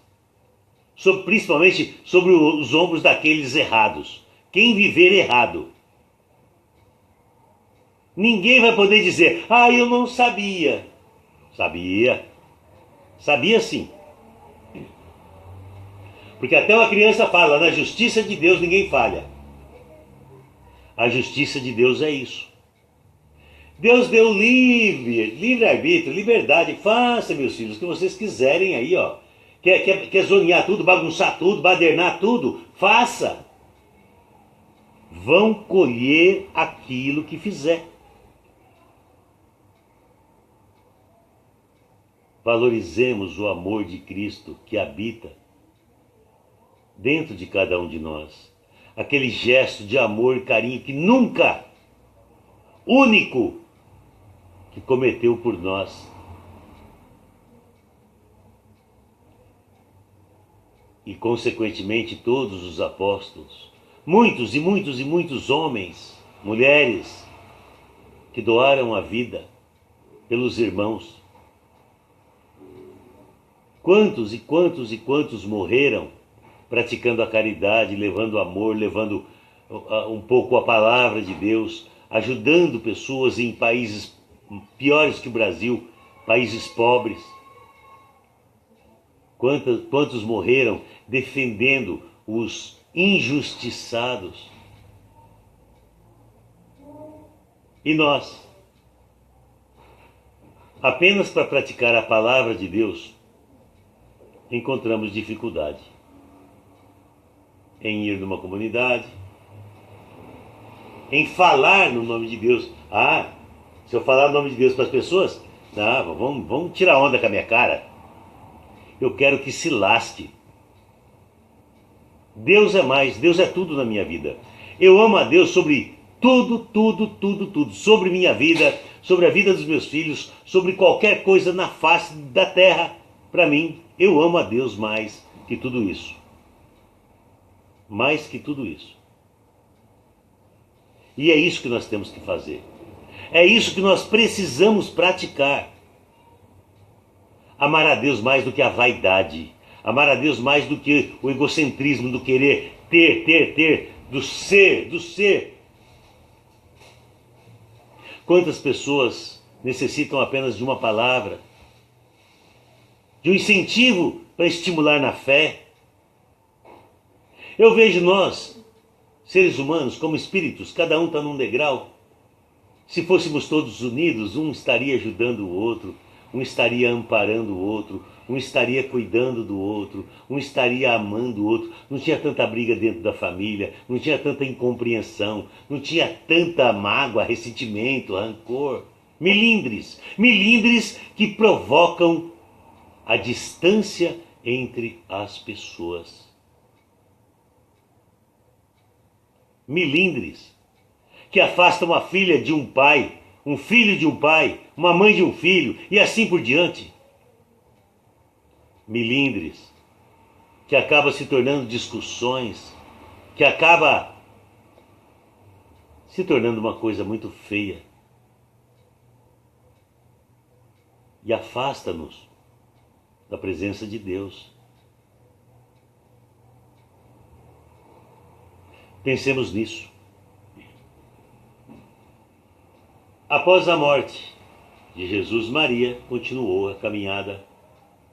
S1: Principalmente sobre os ombros daqueles errados. Quem viver errado. Ninguém vai poder dizer, eu não sabia. Sabia. Sabia sim. Porque até uma criança fala, na justiça de Deus ninguém falha. A justiça de Deus é isso. Deus deu livre-arbítrio, liberdade. Faça, meus filhos, o que vocês quiserem aí, ó. Quer zonear tudo, bagunçar tudo, badernar tudo? Faça. Vão colher aquilo que fizer. Valorizemos o amor de Cristo que habita dentro de cada um de nós. Aquele gesto de amor e carinho que nunca, único, que cometeu por nós. E, consequentemente, todos os apóstolos, muitos e muitos e muitos homens, mulheres, que doaram a vida pelos irmãos. Quantos e quantos e quantos morreram praticando a caridade, levando amor, levando um pouco a palavra de Deus, ajudando pessoas em países piores que o Brasil, países pobres. Quantos morreram defendendo os injustiçados. E nós, apenas para praticar a palavra de Deus, encontramos dificuldade em ir numa comunidade, em falar no nome de Deus. Se eu falar o nome de Deus para as pessoas, vamos tirar onda com a minha cara. Eu quero que se lasque. Deus é mais, Deus é tudo na minha vida. Eu amo a Deus sobre tudo, tudo, tudo, tudo. Sobre minha vida, sobre a vida dos meus filhos, sobre qualquer coisa na face da terra. Para mim, eu amo a Deus mais que tudo isso. Mais que tudo isso. E é isso que nós temos que fazer. É isso que nós precisamos praticar. Amar a Deus mais do que a vaidade. Amar a Deus mais do que o egocentrismo, do querer ter, do ser. Quantas pessoas necessitam apenas de uma palavra, de um incentivo para estimular na fé? Eu vejo nós, seres humanos, como espíritos, cada um está num degrau. Se fôssemos todos unidos, um estaria ajudando o outro, um estaria amparando o outro, um estaria cuidando do outro, um estaria amando o outro. Não tinha tanta briga dentro da família, não tinha tanta incompreensão, não tinha tanta mágoa, ressentimento, rancor. Melindres que provocam a distância entre as pessoas. Melindres que afastam uma filha de um pai, um filho de um pai, uma mãe de um filho, e assim por diante. Melindres que acaba se tornando discussões, que acaba se tornando uma coisa muito feia. E afasta-nos da presença de Deus. Pensemos nisso. Após a morte de Jesus, Maria continuou a caminhada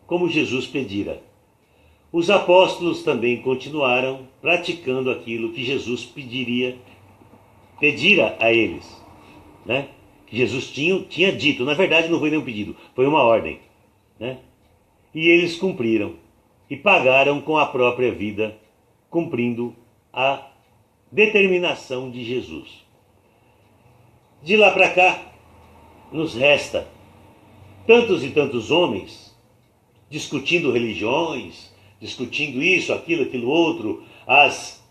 S1: como Jesus pedira. Os apóstolos também continuaram praticando aquilo que Jesus pedira a eles, né? Que Jesus tinha dito. Na verdade não foi nenhum pedido, foi uma ordem, né? E eles cumpriram e pagaram com a própria vida, cumprindo a determinação de Jesus. De lá para cá, nos resta tantos e tantos homens discutindo religiões, discutindo isso, aquilo outro, as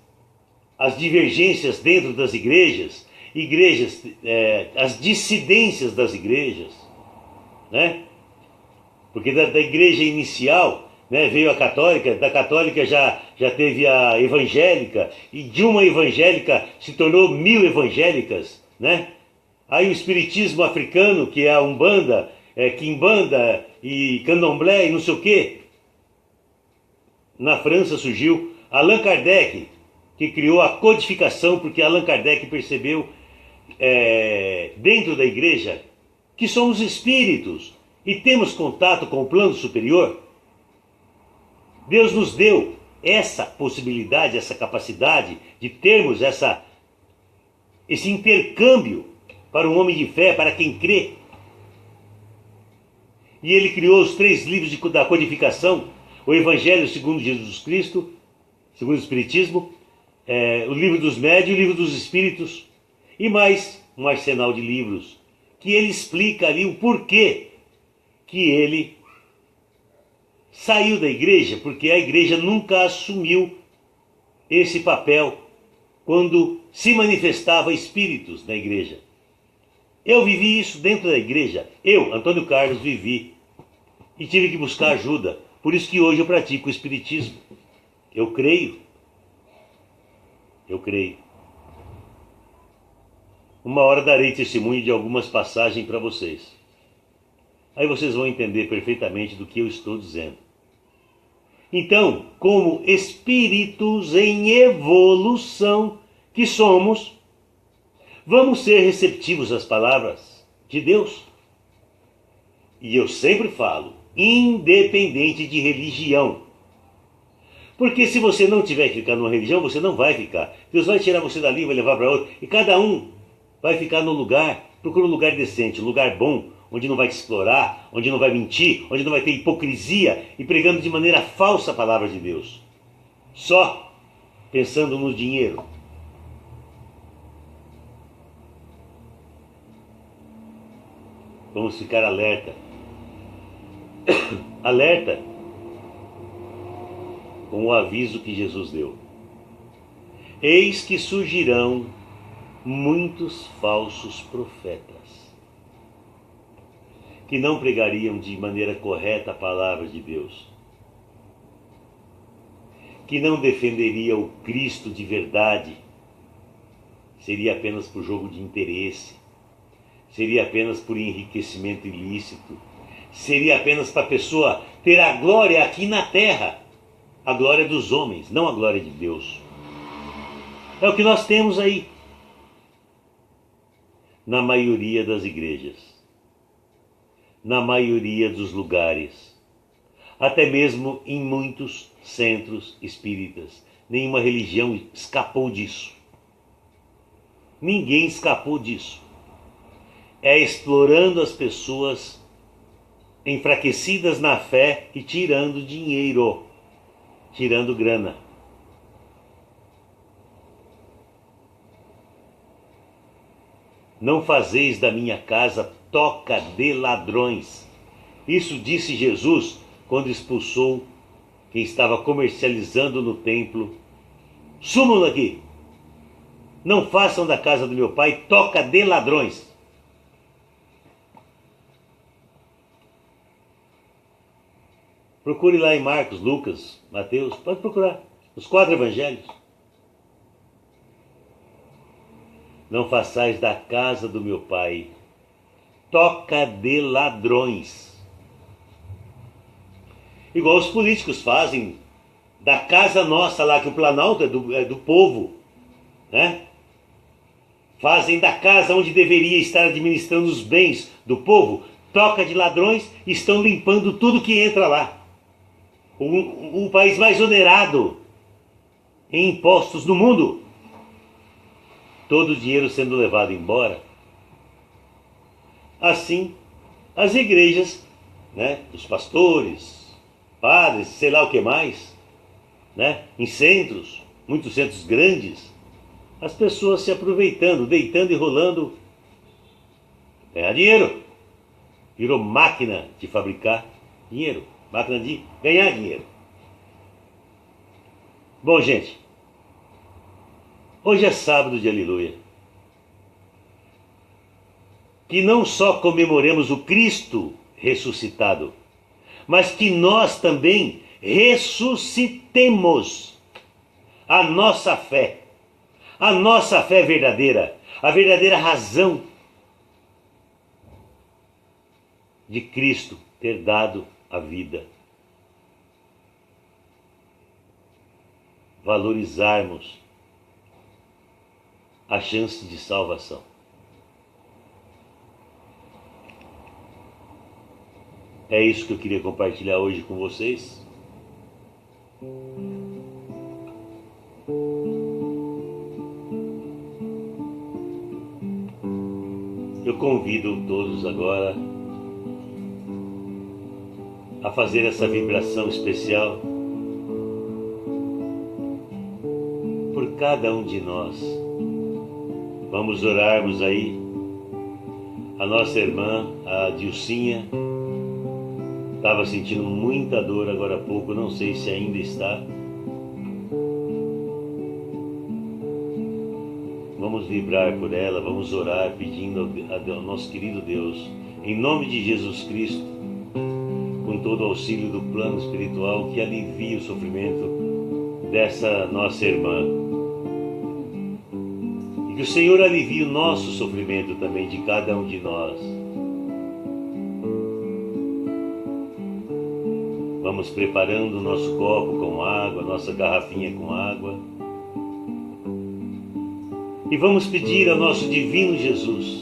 S1: divergências dentro das igrejas, as dissidências das igrejas, né? Porque da igreja inicial, né, veio a católica, da católica já teve a evangélica, e de uma evangélica se tornou 1000 evangélicas, né? Aí o espiritismo africano, que é a Umbanda, Quimbanda e Candomblé e não sei o quê. Na França surgiu Allan Kardec, que criou a codificação, porque Allan Kardec percebeu dentro da igreja que somos espíritos e temos contato com o plano superior. Deus nos deu essa possibilidade, essa capacidade de termos esse intercâmbio para um homem de fé, para quem crê. E ele criou os 3 livros da codificação: o Evangelho segundo Jesus Cristo, segundo o Espiritismo, o Livro dos Médios e o Livro dos Espíritos, e mais um arsenal de livros, que ele explica ali o porquê que ele saiu da igreja, porque a igreja nunca assumiu esse papel quando se manifestava espíritos na igreja. Eu vivi isso dentro da igreja. Eu, Antônio Carlos, vivi e tive que buscar ajuda. Por isso que hoje eu pratico o espiritismo. Eu creio. Uma hora darei testemunho de algumas passagens para vocês. Aí vocês vão entender perfeitamente do que eu estou dizendo. Então, como espíritos em evolução que somos, vamos ser receptivos às palavras de Deus. E eu sempre falo, independente de religião. Porque se você não tiver que ficar numa religião, você não vai ficar. Deus vai tirar você dali e vai levar para outra. E cada um vai ficar no lugar, procura um lugar decente, um lugar bom, onde não vai te explorar, onde não vai mentir, onde não vai ter hipocrisia e pregando de maneira falsa a palavra de Deus. Só pensando no dinheiro. Vamos ficar alerta. Alerta com o aviso que Jesus deu. Eis que surgirão muitos falsos profetas, que não pregariam de maneira correta a palavra de Deus, que não defenderiam o Cristo de verdade, seria apenas por jogo de interesse, seria apenas por enriquecimento ilícito, seria apenas para a pessoa ter a glória aqui na terra, a glória dos homens, não a glória de Deus. É o que nós temos aí, na maioria das igrejas, na maioria dos lugares, até mesmo em muitos centros espíritas. Nenhuma religião escapou disso. Ninguém escapou disso. É explorando as pessoas enfraquecidas na fé e tirando dinheiro, tirando grana. Não fazeis da minha casa toca de ladrões. Isso disse Jesus quando expulsou quem estava comercializando no templo. Sumam daqui. Não façam da casa do meu pai toca de ladrões. Procure lá em Marcos, Lucas, Mateus, pode procurar. Os 4 evangelhos. Não façais da casa do meu pai toca de ladrões. Igual os políticos fazem da casa nossa lá, que o Planalto é do povo, né? Fazem da casa onde deveria estar administrando os bens do povo toca de ladrões e estão limpando tudo que entra lá. o país mais onerado em impostos do mundo. Todo o dinheiro sendo levado embora. Assim, as igrejas, né, os pastores, padres, sei lá o que mais, né, em centros, muitos centros grandes, as pessoas se aproveitando, deitando e rolando, ganhar dinheiro. Virou máquina de fabricar dinheiro, máquina de ganhar dinheiro. Bom, gente, hoje é sábado de aleluia. Que não só comemoremos o Cristo ressuscitado, mas que nós também ressuscitemos a nossa fé verdadeira, a verdadeira razão de Cristo ter dado a vida. Valorizarmos a chance de salvação. É isso que eu queria compartilhar hoje com vocês. Eu convido todos agora a fazer essa vibração especial por cada um de nós. Vamos orarmos aí a nossa irmã, a Dilcinha, estava sentindo muita dor agora há pouco, não sei se ainda está. Vamos vibrar por ela, vamos orar pedindo ao nosso querido Deus, em nome de Jesus Cristo, com todo o auxílio do plano espiritual, que alivie o sofrimento dessa nossa irmã. E que o Senhor alivie o nosso sofrimento também, de cada um de nós. Vamos preparando o nosso copo com água, nossa garrafinha com água. E vamos pedir ao nosso divino Jesus,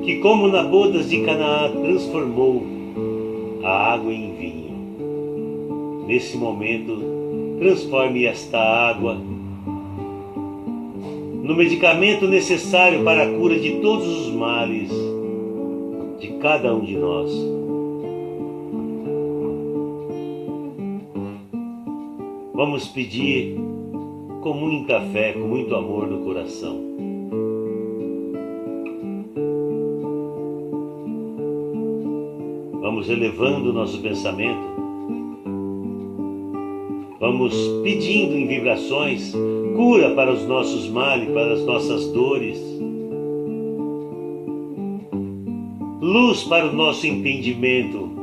S1: que como na bodas de Canaã transformou a água em vinho, nesse momento transforme esta água no medicamento necessário para a cura de todos os males de cada um de nós. Vamos pedir com muita fé, com muito amor no coração. Vamos elevando o nosso pensamento. Vamos pedindo em vibrações cura para os nossos males, para as nossas dores. Luz para o nosso entendimento.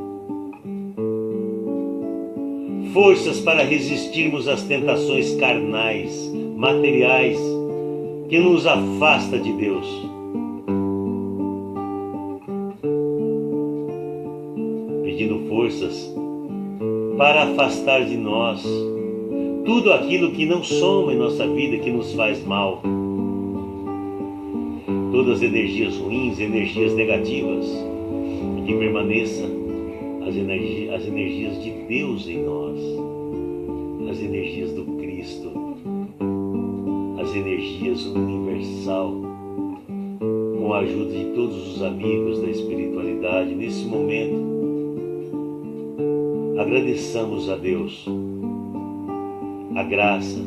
S1: Forças para resistirmos às tentações carnais, materiais, que nos afasta de Deus. Pedindo forças para afastar de nós tudo aquilo que não soma em nossa vida, que nos faz mal. Todas as energias ruins, energias negativas, e que permaneça as energias de Deus em nós, as energias do Cristo, as energias universal, com a ajuda de todos os amigos da espiritualidade. Nesse momento, agradeçamos a Deus a graça,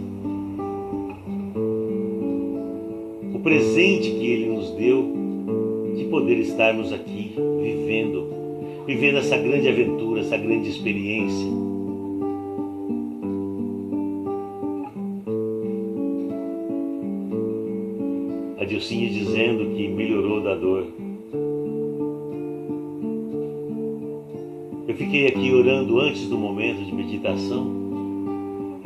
S1: o presente que Ele nos deu de poder estarmos aqui vivendo essa grande aventura, essa grande experiência. A Dilcinha dizendo que melhorou da dor. Eu fiquei aqui orando antes do momento de meditação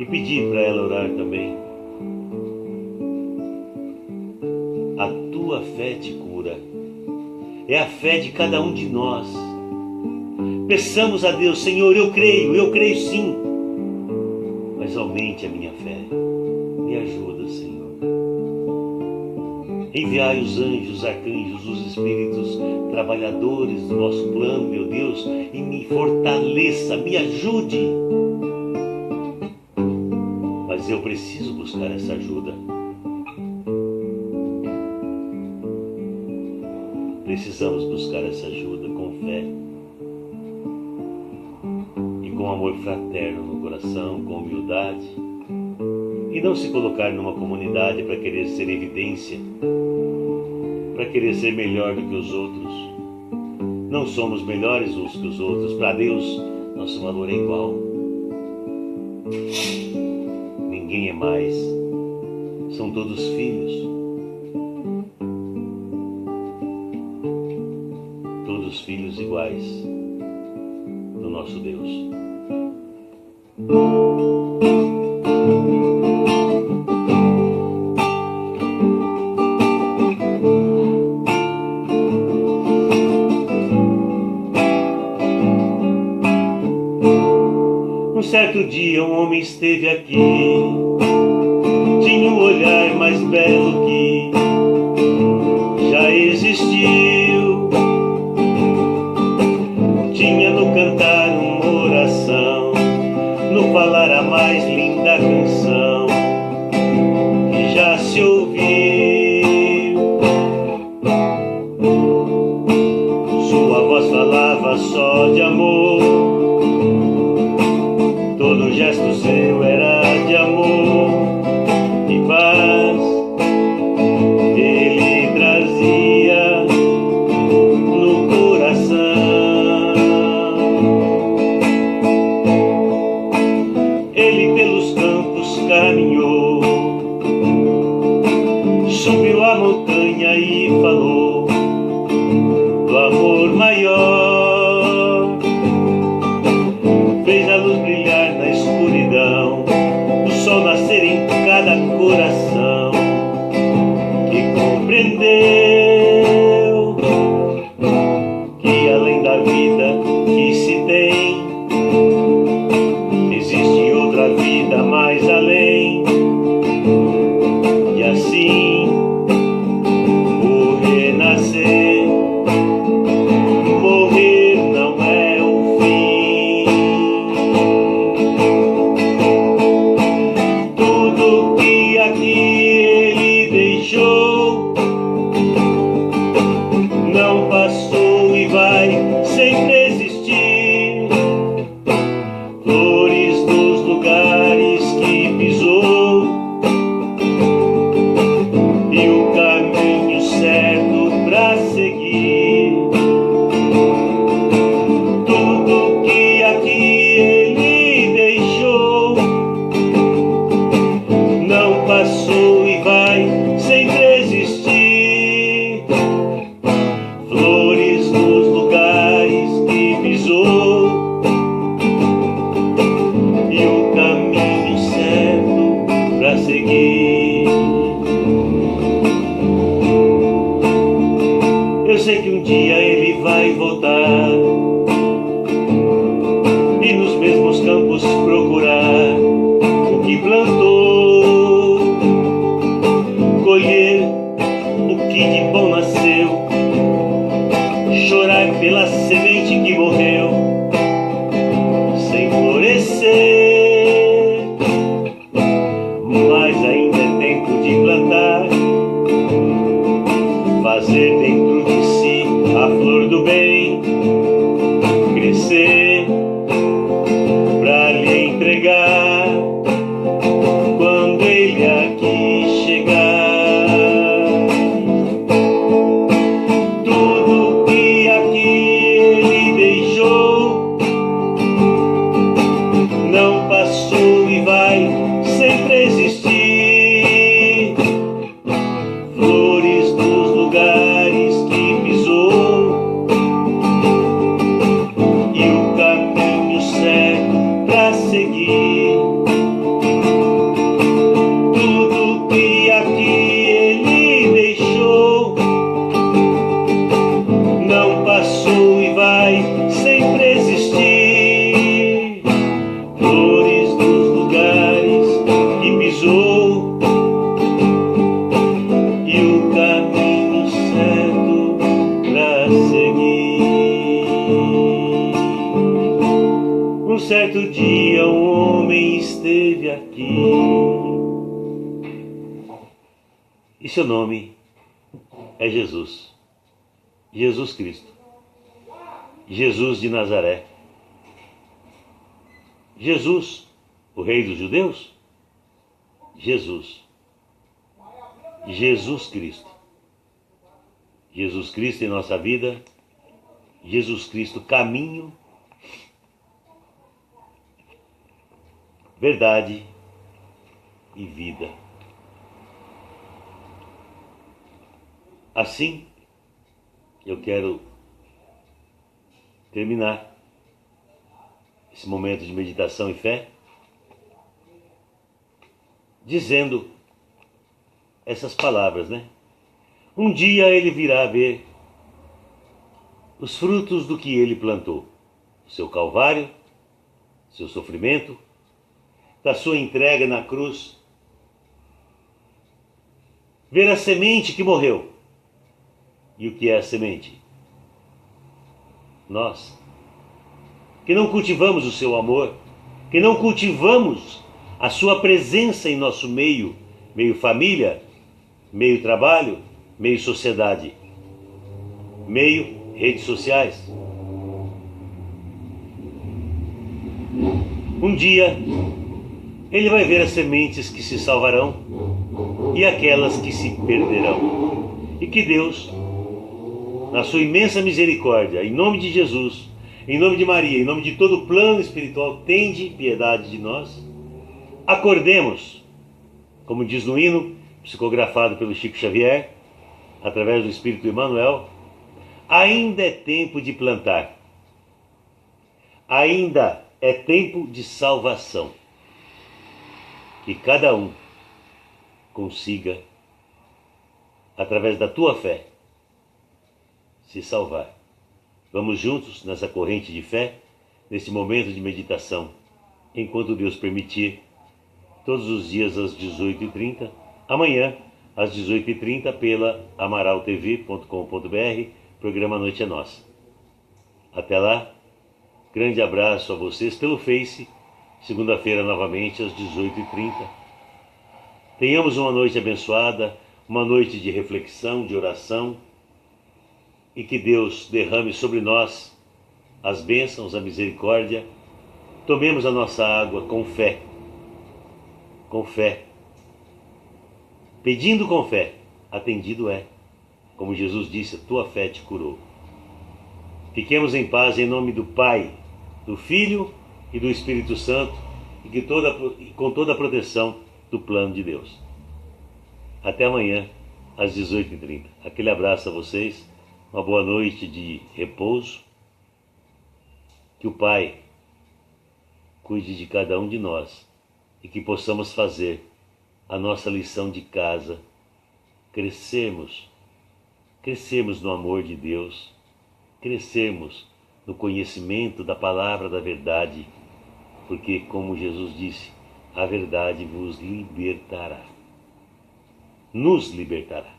S1: e pedi para ela orar também. A tua fé te cura. É a fé de cada um de nós. Peçamos a Deus: Senhor, eu creio sim, mas aumente a minha fé. Me ajuda, Senhor. Enviai os anjos, os arcanjos, os espíritos trabalhadores do nosso plano, meu Deus, e me fortaleça, me ajude Mas eu preciso buscar essa ajuda. Precisamos buscar essa ajuda com fé e com amor fraterno no coração, com humildade, e não se colocar numa comunidade para querer ser evidência, para querer ser melhor do que os outros. Não somos melhores uns que os outros. Para Deus, nosso valor é igual. Ninguém é mais. São todos filhos. Todos filhos iguais do nosso Deus. Um certo dia um homem esteve aqui, tinha um olhar mais belo que já existiu. Tinha no cantar uma oração, no falar a mais linda canção que já se ouviu. Sua voz falava só de amor, todo gesto seu era de amor e paz. Ele trazia no coração. Ele pelo certo dia um homem esteve aqui, e seu nome é Jesus, Jesus Cristo, Jesus de Nazaré. Jesus, o Rei dos Judeus? Jesus. Jesus Cristo. Jesus Cristo em nossa vida. Jesus Cristo, caminho, verdade e vida. Assim, eu quero terminar esse momento de meditação e fé dizendo essas palavras, né? Um dia ele virá ver os frutos do que ele plantou, seu calvário, seu sofrimento, da sua entrega na cruz, ver a semente que morreu. E o que é a semente? Nós, que não cultivamos o seu amor, que não cultivamos a sua presença em nosso meio, meio família, meio trabalho, meio sociedade, meio redes sociais. Um dia, ele vai ver as sementes que se salvarão e aquelas que se perderão. E que Deus, na sua imensa misericórdia, em nome de Jesus, em nome de Maria, em nome de todo o plano espiritual, tende piedade de nós. Acordemos, como diz no hino, psicografado pelo Chico Xavier, através do Espírito Emmanuel, ainda é tempo de plantar, ainda é tempo de salvação. Que cada um consiga, através da tua fé, se salvar. Vamos juntos nessa corrente de fé, nesse momento de meditação, enquanto Deus permitir, todos os dias às 18h30, amanhã às 18h30 pela amaraltv.com.br, programa Noite é Nossa. Até lá, grande abraço a vocês pelo Face, segunda-feira novamente às 18h30. Tenhamos uma noite abençoada, uma noite de reflexão, de oração, e que Deus derrame sobre nós as bênçãos, a misericórdia. Tomemos a nossa água com fé, pedindo com fé, atendido é, como Jesus disse, a tua fé te curou. Fiquemos em paz em nome do Pai, do Filho e do Espírito Santo, e com toda a proteção do plano de Deus. Até amanhã às 18h30. Aquele abraço a vocês, uma boa noite de repouso, que o Pai cuide de cada um de nós e que possamos fazer a nossa lição de casa, crescermos no amor de Deus, crescermos no conhecimento da palavra da verdade, porque, como Jesus disse, a verdade vos libertará, nos libertará.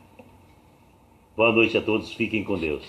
S1: Boa noite a todos, fiquem com Deus.